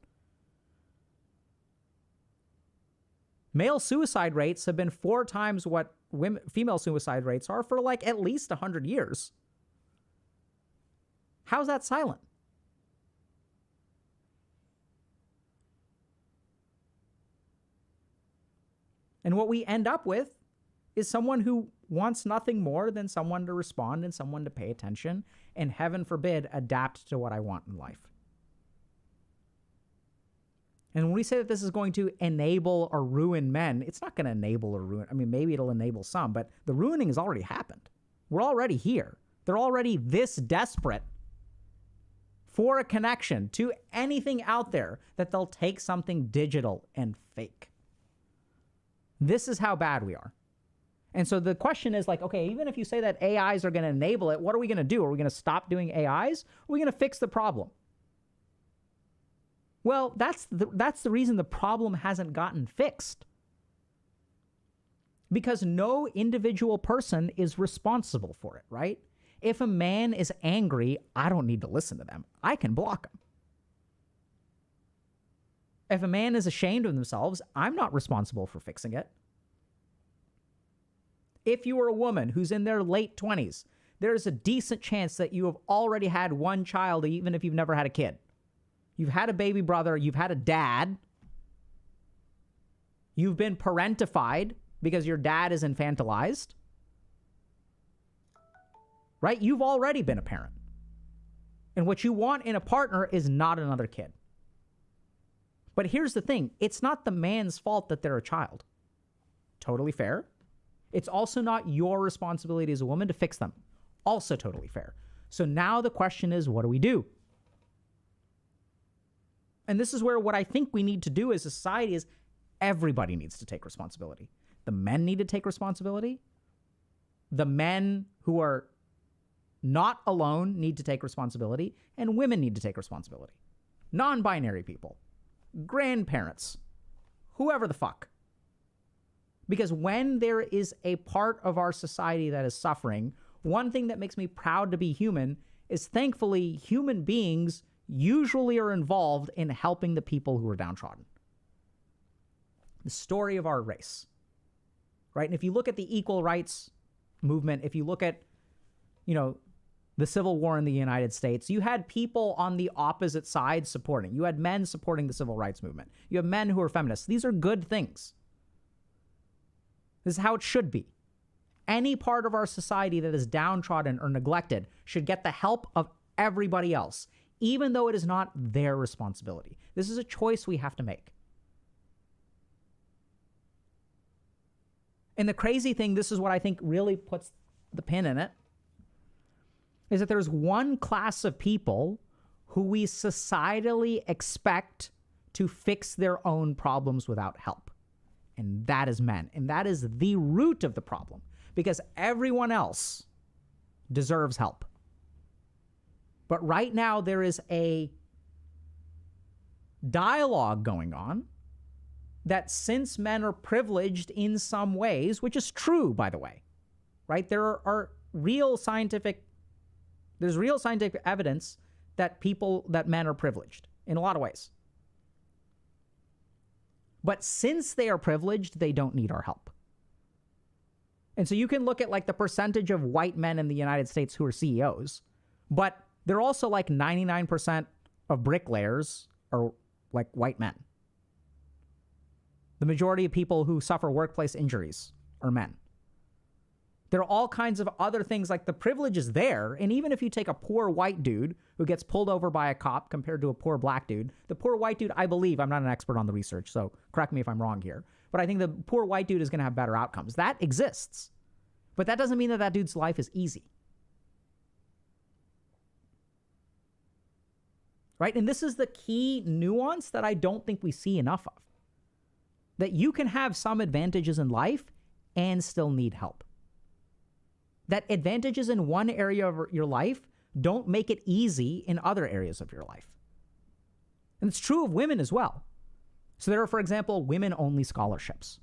Male suicide rates have been 4 times what female suicide rates are for like at least 100 years. How's that silent? And what we end up with is someone who wants nothing more than someone to respond and someone to pay attention and, heaven forbid, adapt to what I want in life. And when we say that this is going to enable or ruin men, it's not going to enable or ruin. I mean, maybe it'll enable some, but the ruining has already happened. We're already here. They're already this desperate for a connection to anything out there that they'll take something digital and fake. This is how bad we are. And so the question is like, okay, even if you say that AIs are going to enable it, what are we going to do? Are we going to stop doing AIs? Or are we going to fix the problem? Well, that's the reason the problem hasn't gotten fixed. Because no individual person is responsible for it, right? If a man is angry, I don't need to listen to them. I can block them. If a man is ashamed of themselves, I'm not responsible for fixing it. If you are a woman who's in their late 20s, there's a decent chance that you have already had one child, even if you've never had a kid. You've had a baby brother, you've had a dad. You've been parentified because your dad is infantilized. Right? You've already been a parent. And what you want in a partner is not another kid. But here's the thing. It's not the man's fault that they're a child. Totally fair. It's also not your responsibility as a woman to fix them. Also totally fair. So now the question is, what do we do? And this is where what I think we need to do as a society is everybody needs to take responsibility. The men need to take responsibility. The men who are not alone need to take responsibility. And women need to take responsibility. Non-binary people. Grandparents. Whoever the fuck. Because when there is a part of our society that is suffering, one thing that makes me proud to be human is thankfully human beings usually are involved in helping the people who are downtrodden. The story of our race, right? And if you look at the equal rights movement, if you look at, the Civil War in the United States, you had people on the opposite side supporting. You had men supporting the civil rights movement. You have men who are feminists. These are good things. This is how it should be. Any part of our society that is downtrodden or neglected should get the help of everybody else, even though it is not their responsibility. This is a choice we have to make. And the crazy thing, this is what I think really puts the pin in it, is that there's one class of people who we societally expect to fix their own problems without help. And that is men. And that is the root of the problem, because everyone else deserves help. But right now there is a dialogue going on that since men are privileged in some ways, which is true, by the way, right? There's real scientific evidence that men are privileged in a lot of ways. But since they are privileged, they don't need our help. And so you can look at like the percentage of white men in the United States who are CEOs, but they're also like 99% of bricklayers are like white men. The majority of people who suffer workplace injuries are men. There are all kinds of other things, like the privilege is there. And even if you take a poor white dude who gets pulled over by a cop compared to a poor black dude, the poor white dude, I believe, I'm not an expert on the research, so correct me if I'm wrong here, but I think the poor white dude is going to have better outcomes. That exists. But that doesn't mean that that dude's life is easy. Right? And this is the key nuance that I don't think we see enough of. That you can have some advantages in life and still need help. That advantages in one area of your life don't make it easy in other areas of your life. And it's true of women as well. So there are, for example, women-only scholarships.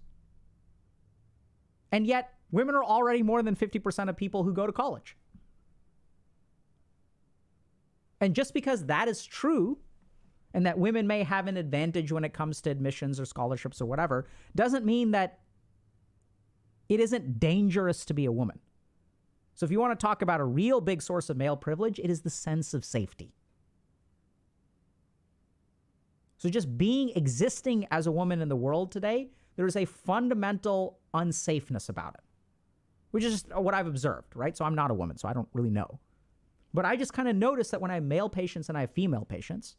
And yet, women are already more than 50% of people who go to college. And just because that is true, and that women may have an advantage when it comes to admissions or scholarships or whatever, doesn't mean that it isn't dangerous to be a woman. So if you want to talk about a real big source of male privilege, it is the sense of safety. So just existing as a woman in the world today, there is a fundamental unsafeness about it, which is just what I've observed, right? So I'm not a woman, so I don't really know. But I just kind of notice that when I have male patients and I have female patients,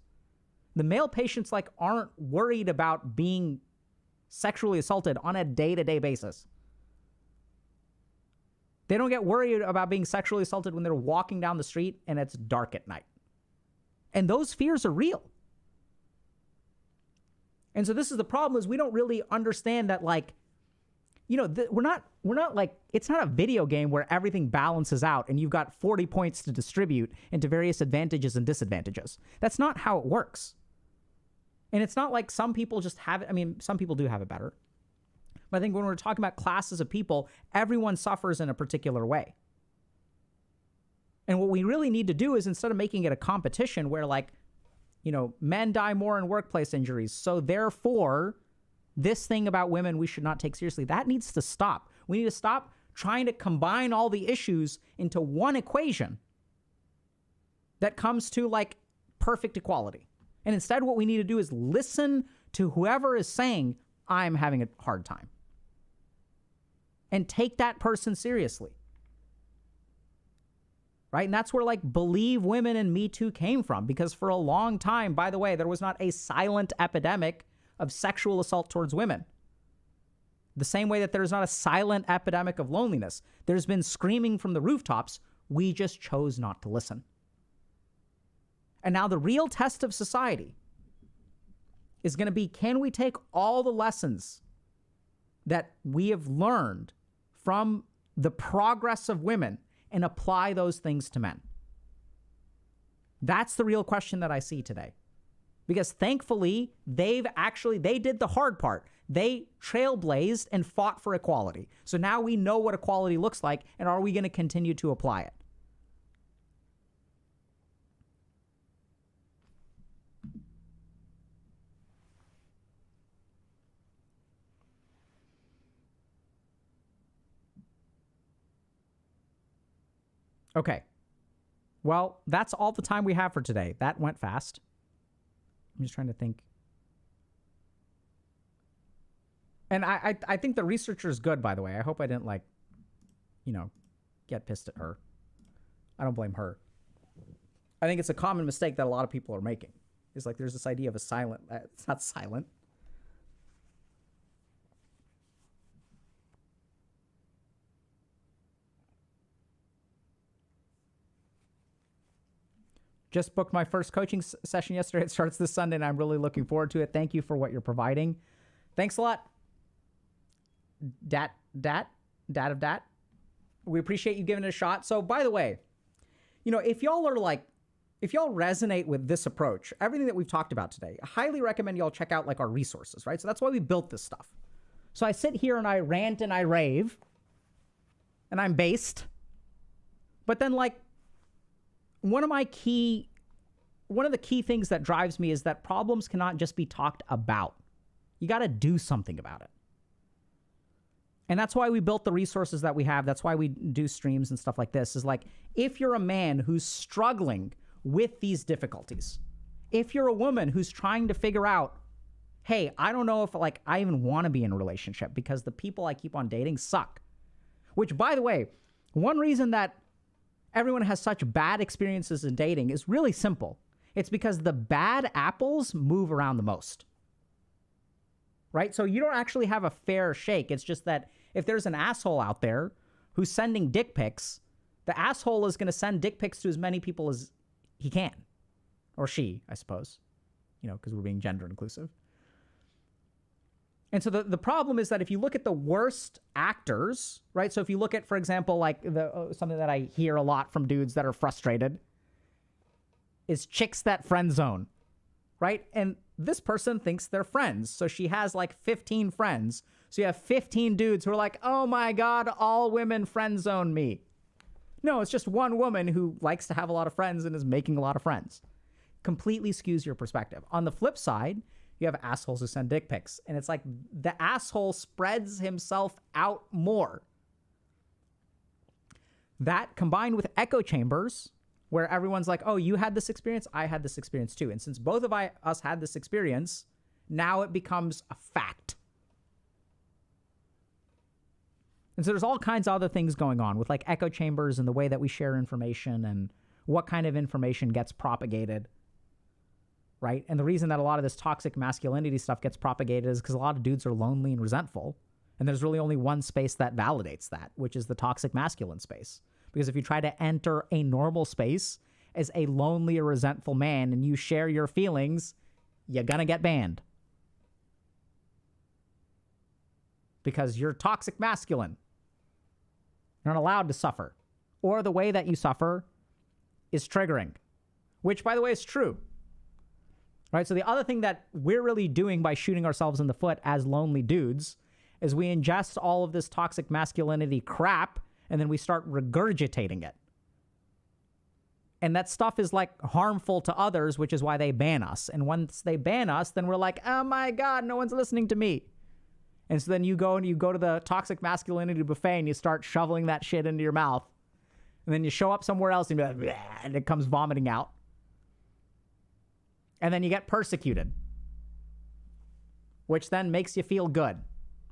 the male patients aren't worried about being sexually assaulted on a day-to-day basis. They don't get worried about being sexually assaulted when they're walking down the street and it's dark at night. And those fears are real. And so this is the problem, is we don't really understand that, we're not like, it's not a video game where everything balances out and you've got 40 points to distribute into various advantages and disadvantages. That's not how it works. And it's not like some people just have it. I mean, some people do have it better. But I think when we're talking about classes of people, everyone suffers in a particular way. And what we really need to do is, instead of making it a competition where men die more in workplace injuries, so therefore this thing about women we should not take seriously, that needs to stop. We need to stop trying to combine all the issues into one equation that comes to perfect equality. And instead what we need to do is listen to whoever is saying, I'm having a hard time, and take that person seriously. Right? And that's where Believe Women and Me Too came from, because for a long time, by the way, there was not a silent epidemic of sexual assault towards women. The same way that there's not a silent epidemic of loneliness. There's been screaming from the rooftops. We just chose not to listen. And now the real test of society is going to be, can we take all the lessons that we have learned from the progress of women and apply those things to men? That's the real question that I see today. Because thankfully, they did the hard part. They trailblazed and fought for equality. So now we know what equality looks like, and are we going to continue to apply it? Okay. Well, that's all the time we have for today. That went fast. I'm just trying to think. And I think the researcher is good, by the way. I hope I didn't get pissed at her. I don't blame her. I think it's a common mistake that a lot of people are making. It's there's this idea of a silent, it's not silent. Just booked my first coaching session yesterday. It starts this Sunday, and I'm really looking forward to it. Thank you for what you're providing. Thanks a lot. Dat of dat. We appreciate you giving it a shot. So, by the way, if y'all resonate with this approach, everything that we've talked about today, I highly recommend y'all check out our resources, right? So that's why we built this stuff. So I sit here and I rant and I rave, and I'm based. But then one of the key things that drives me is that problems cannot just be talked about. You got to do something about it. And that's why we built the resources that we have. That's why we do streams and stuff like this, is if you're a man who's struggling with these difficulties If you're a woman who's trying to figure out, hey, I don't know if like I even want to be in a relationship because the people I keep on dating suck. Which, by the way, one reason that everyone has such bad experiences in dating is really simple. It's because the bad apples move around the most. Right? So you don't actually have a fair shake. It's just that if there's an asshole out there who's sending dick pics, the asshole is going to send dick pics to as many people as he can. Or she, I suppose. You know, because we're being gender inclusive. And so the problem is that if you look at the worst actors, right? So if you look at, for example, like something that I hear a lot from dudes that are frustrated is chicks that friend zone, right? And this person thinks they're friends. So she has like 15 friends. So you have 15 dudes who are like, oh my God, all women friend zone me. No, it's just one woman who likes to have a lot of friends and is making a lot of friends. Completely skews your perspective. On the flip side, you have assholes who send dick pics. And it's like the asshole spreads himself out more. That combined with echo chambers, where everyone's like, oh, you had this experience, I had this experience too. And since both of us had this experience, now it becomes a fact. And so there's all kinds of other things going on with like echo chambers and the way that we share information and what kind of information gets propagated, right? And the reason that a lot of this toxic masculinity stuff gets propagated is because a lot of dudes are lonely and resentful. And there's really only one space that validates that, which is the toxic masculine space. Because if you try to enter a normal space as a lonely or resentful man and you share your feelings, you're going to get banned. Because you're toxic masculine. You're not allowed to suffer. Or the way that you suffer is triggering. Which, by the way, is true. Right? So the other thing that we're really doing by shooting ourselves in the foot as lonely dudes is we ingest all of this toxic masculinity crap and then we start regurgitating it. And that stuff is like harmful to others, which is why they ban us. And once they ban us, then we're like, oh my God, no one's listening to me. And so then you go to the toxic masculinity buffet and you start shoveling that shit into your mouth. And then you show up somewhere else and you're like, bleh, and it comes vomiting out. And then you get persecuted, which then makes you feel good.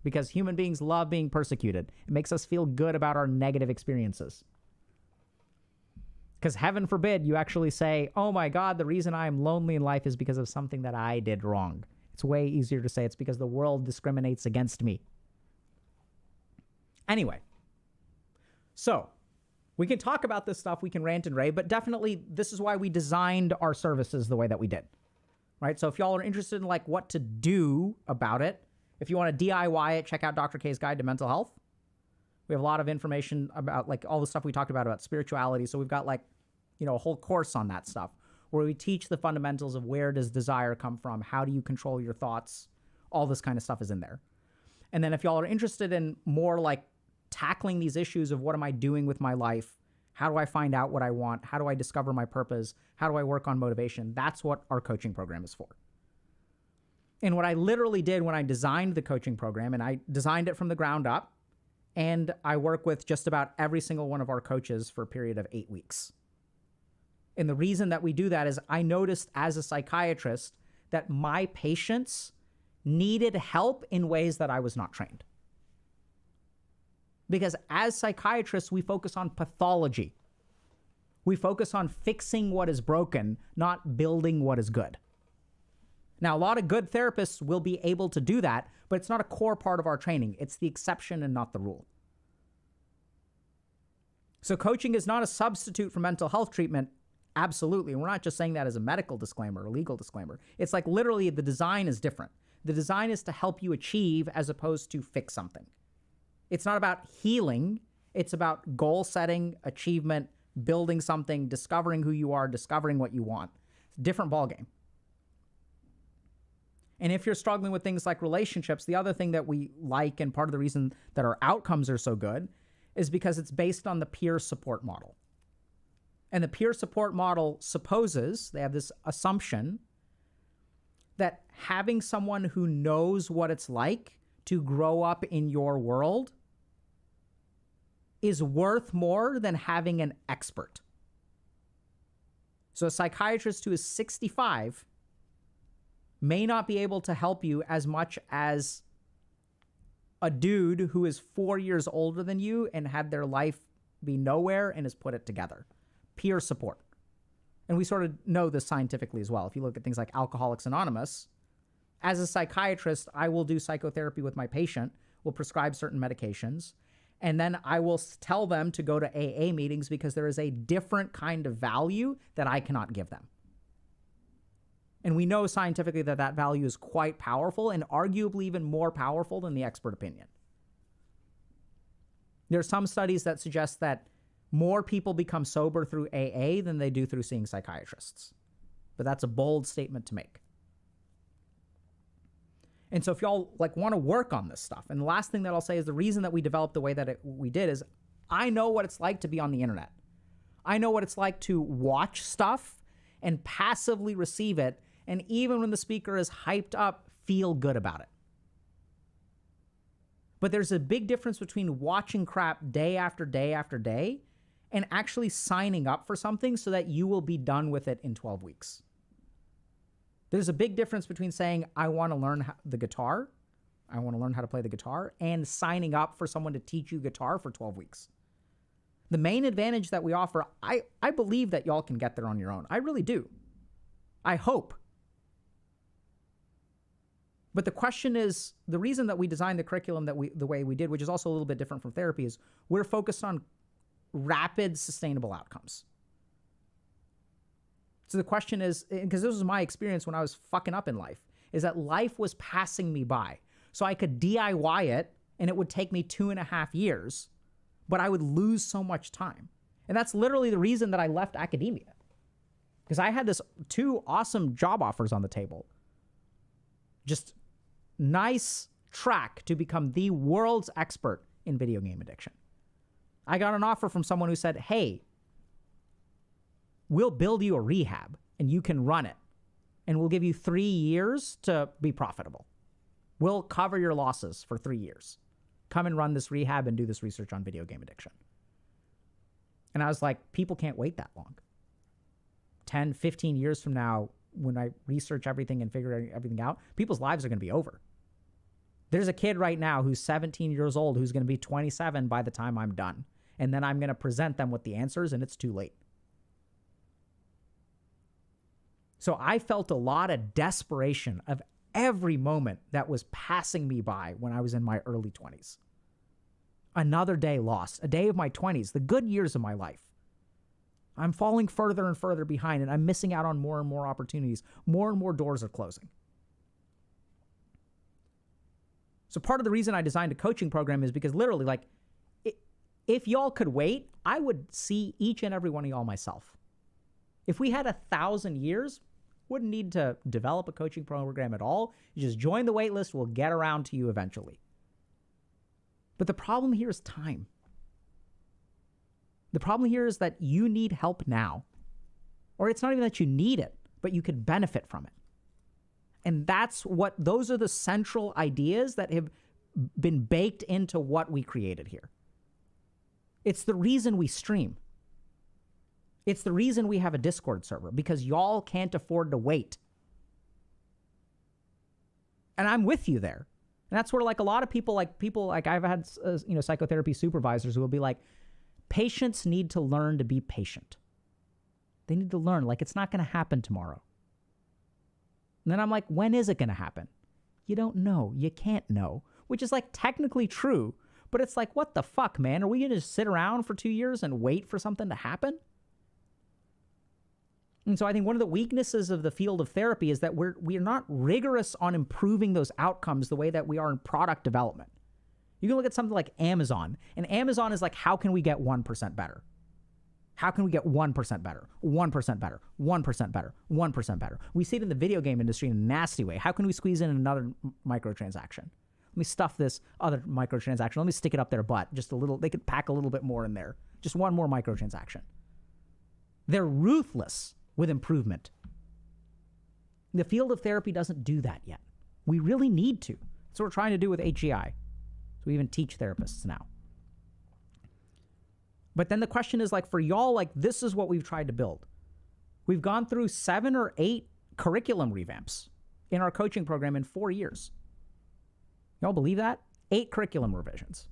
Because human beings love being persecuted. It makes us feel good about our negative experiences. Because heaven forbid you actually say, oh my God, the reason I'm lonely in life is because of something that I did wrong. It's way easier to say it's because the world discriminates against me. Anyway, so we can talk about this stuff, we can rant and rave, but definitely this is why we designed our services the way that we did. Right? So if y'all are interested in like what to do about it, if you want to DIY it, check out Dr. K's Guide to Mental Health. We have a lot of information about like all the stuff we talked about spirituality. So we've got like, you know, a whole course on that stuff where we teach the fundamentals of where does desire come from? How do you control your thoughts? All this kind of stuff is in there. And then if y'all are interested in more like tackling these issues of what am I doing with my life? How do I find out what I want? How do I discover my purpose? How do I work on motivation? That's what our coaching program is for. And what I literally did when I designed the coaching program, and I designed it from the ground up, and I work with just about every single one of our coaches for a period of 8 weeks. And the reason that we do that is I noticed as a psychiatrist that my patients needed help in ways that I was not trained. Because as psychiatrists, we focus on pathology. We focus on fixing what is broken, not building what is good. Now, a lot of good therapists will be able to do that, but it's not a core part of our training. It's the exception and not the rule. So coaching is not a substitute for mental health treatment. Absolutely. And we're not just saying that as a medical disclaimer or legal disclaimer. It's like literally the design is different. The design is to help you achieve as opposed to fix something. It's not about healing. It's about goal setting, achievement, building something, discovering who you are, discovering what you want. It's a different ballgame. And if you're struggling with things like relationships, the other thing that we like and part of the reason that our outcomes are so good is because it's based on the peer support model. And the peer support model supposes, they have this assumption, that having someone who knows what it's like to grow up in your world is worth more than having an expert. So a psychiatrist who is 65 may not be able to help you as much as a dude who is 4 years older than you and had their life be nowhere and has put it together. Peer support. And we sort of know this scientifically as well. If you look at things like Alcoholics Anonymous, as a psychiatrist, I will do psychotherapy with my patient, will prescribe certain medications, and then I will tell them to go to AA meetings because there is a different kind of value that I cannot give them. And we know scientifically that that value is quite powerful and arguably even more powerful than the expert opinion. There are some studies that suggest that more people become sober through AA than they do through seeing psychiatrists. But that's a bold statement to make. And so if y'all want to work on this stuff, and the last thing that I'll say is the reason that we developed the way that we did is I know what it's like to be on the internet. I know what it's like to watch stuff and passively receive it, and even when the speaker is hyped up, feel good about it. But there's a big difference between watching crap day after day after day and actually signing up for something so that you will be done with it in 12 weeks. There's a big difference between saying, I want to learn the guitar, I want to learn how to play the guitar, and signing up for someone to teach you guitar for 12 weeks. The main advantage that we offer, I believe that y'all can get there on your own. I really do. I hope. But the question is, the reason that we designed the curriculum the way we did, which is also a little bit different from therapy, is we're focused on rapid, sustainable outcomes. So the question is, because this was my experience when I was fucking up in life, is that life was passing me by. So I could DIY it, and it would take me 2.5 years, but I would lose so much time. And that's literally the reason that I left academia. Because I had this 2 awesome job offers on the table. Just nice track to become the world's expert in video game addiction. I got an offer from someone who said, hey, we'll build you a rehab and you can run it. And we'll give you 3 years to be profitable. We'll cover your losses for 3 years. Come and run this rehab and do this research on video game addiction. And I was like, people can't wait that long. 10, 15 years from now, when I research everything and figure everything out, people's lives are going to be over. There's a kid right now who's 17 years old who's going to be 27 by the time I'm done. And then I'm going to present them with the answers, and it's too late. So I felt a lot of desperation of every moment that was passing me by when I was in my early 20s. Another day lost, a day of my 20s, the good years of my life. I'm falling further and further behind, and I'm missing out on more and more opportunities. More and more doors are closing. So part of the reason I designed a coaching program is because literally, if y'all could wait, I would see each and every one of y'all myself. If we had 1,000 years, wouldn't need to develop a coaching program at all. You just join the wait list. We'll get around to you eventually. But the problem here is time. The problem here is that you need help now. Or it's not even that you need it, but you could benefit from it. And those are the central ideas that have been baked into what we created here. It's the reason we stream. It's the reason we have a Discord server, because y'all can't afford to wait. And I'm with you there. And that's where a lot of people I've had psychotherapy supervisors who will be like, patients need to learn to be patient. They need to learn, it's not going to happen tomorrow. And then I'm like, when is it going to happen? You don't know. You can't know, which is technically true. But it's what the fuck, man? Are we going to just sit around for 2 years and wait for something to happen? And so I think one of the weaknesses of the field of therapy is that we're not rigorous on improving those outcomes the way that we are in product development. You can look at something like Amazon, and Amazon is how can we get 1% better? How can we get 1% better, 1% better, 1% better, 1% better? We see it in the video game industry in a nasty way. How can we squeeze in another microtransaction? Let me stuff this other microtransaction. Let me stick it up their butt. Just a little. They could pack a little bit more in there. Just one more microtransaction. They're ruthless with improvement. The field of therapy doesn't do that yet. We really need to. That's what we're trying to do with HEI. So we even teach therapists now. But then the question is for y'all, this is what we've tried to build. We've gone through 7 or 8 curriculum revamps in our coaching program in 4 years. Y'all believe that? 8 curriculum revisions.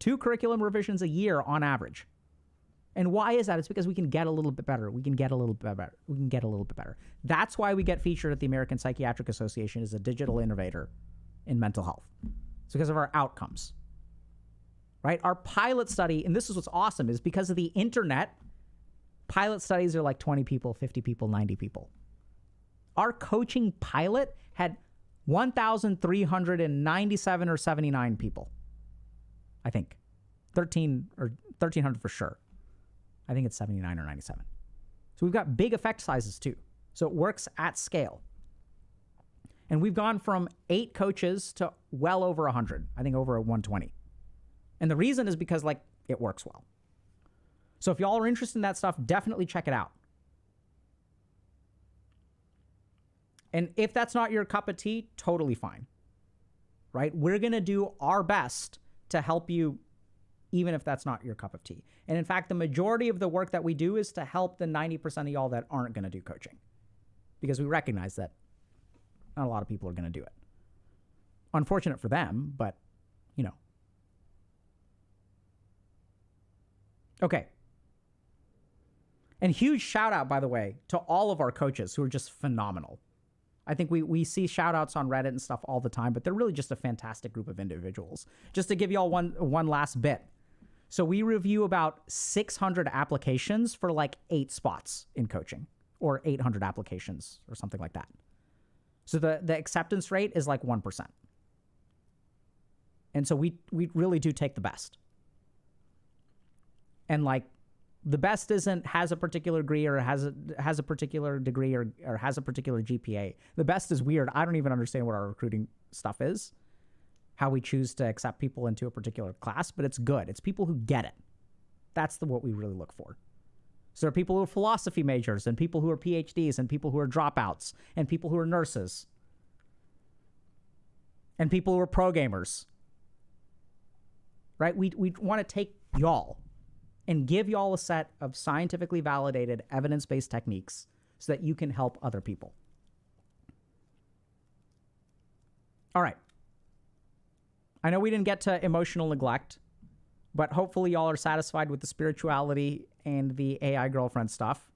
2 curriculum revisions a year on average. And why is that? It's because we can get a little bit better. We can get a little bit better. We can get a little bit better. That's why we get featured at the American Psychiatric Association as a digital innovator in mental health. It's because of our outcomes, right? Our pilot study, and this is what's awesome, is because of the internet, pilot studies are like 20 people, 50 people, 90 people. Our coaching pilot had 1,397 or 79 people, I think. 1,300 for sure. I think it's 79 or 97. So we've got big effect sizes too. So it works at scale. And we've gone from 8 coaches to well over 100. I think over 120. And the reason is because like it works well. So if y'all are interested in that stuff, definitely check it out. And if that's not your cup of tea, totally fine. Right? We're going to do our best to help you even if that's not your cup of tea. And in fact, the majority of the work that we do is to help the 90% of y'all that aren't going to do coaching. Because we recognize that not a lot of people are going to do it. Unfortunate for them, but, you know. Okay. And huge shout out, by the way, to all of our coaches who are just phenomenal. I think we see shout outs on Reddit and stuff all the time, but they're really just a fantastic group of individuals. Just to give y'all one last bit. So we review about 600 applications for like 8 spots in coaching, or 800 applications or something like that. So the acceptance rate is like 1%. And so we really do take the best. And like the best isn't has a particular degree or has a particular degree or has a particular GPA. The best is weird. I don't even understand what our recruiting stuff is, how we choose to accept people into a particular class, but it's good. It's people who get it. That's what we really look for. So there are people who are philosophy majors and people who are PhDs and people who are dropouts and people who are nurses and people who are pro gamers, right? We want to take y'all and give y'all a set of scientifically validated, evidence-based techniques so that you can help other people. All right. I know we didn't get to emotional neglect, but hopefully y'all are satisfied with the spirituality and the AI girlfriend stuff.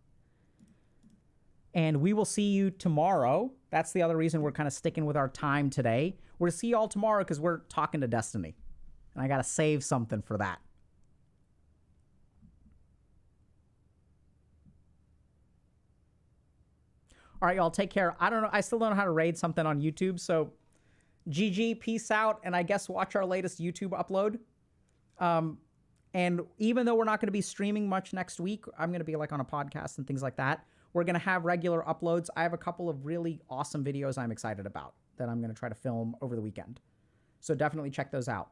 And we will see you tomorrow. That's the other reason we're kind of sticking with our time today. We're to see y'all tomorrow because we're talking to Destiny. And I got to save something for that. All right, y'all, take care. I don't know. I still don't know how to raid something on YouTube. So GG, peace out. And I guess watch our latest YouTube upload. And even though we're not going to be streaming much next week, I'm going to be like on a podcast and things like that. We're going to have regular uploads. I have a couple of really awesome videos I'm excited about that I'm going to try to film over the weekend. So definitely check those out.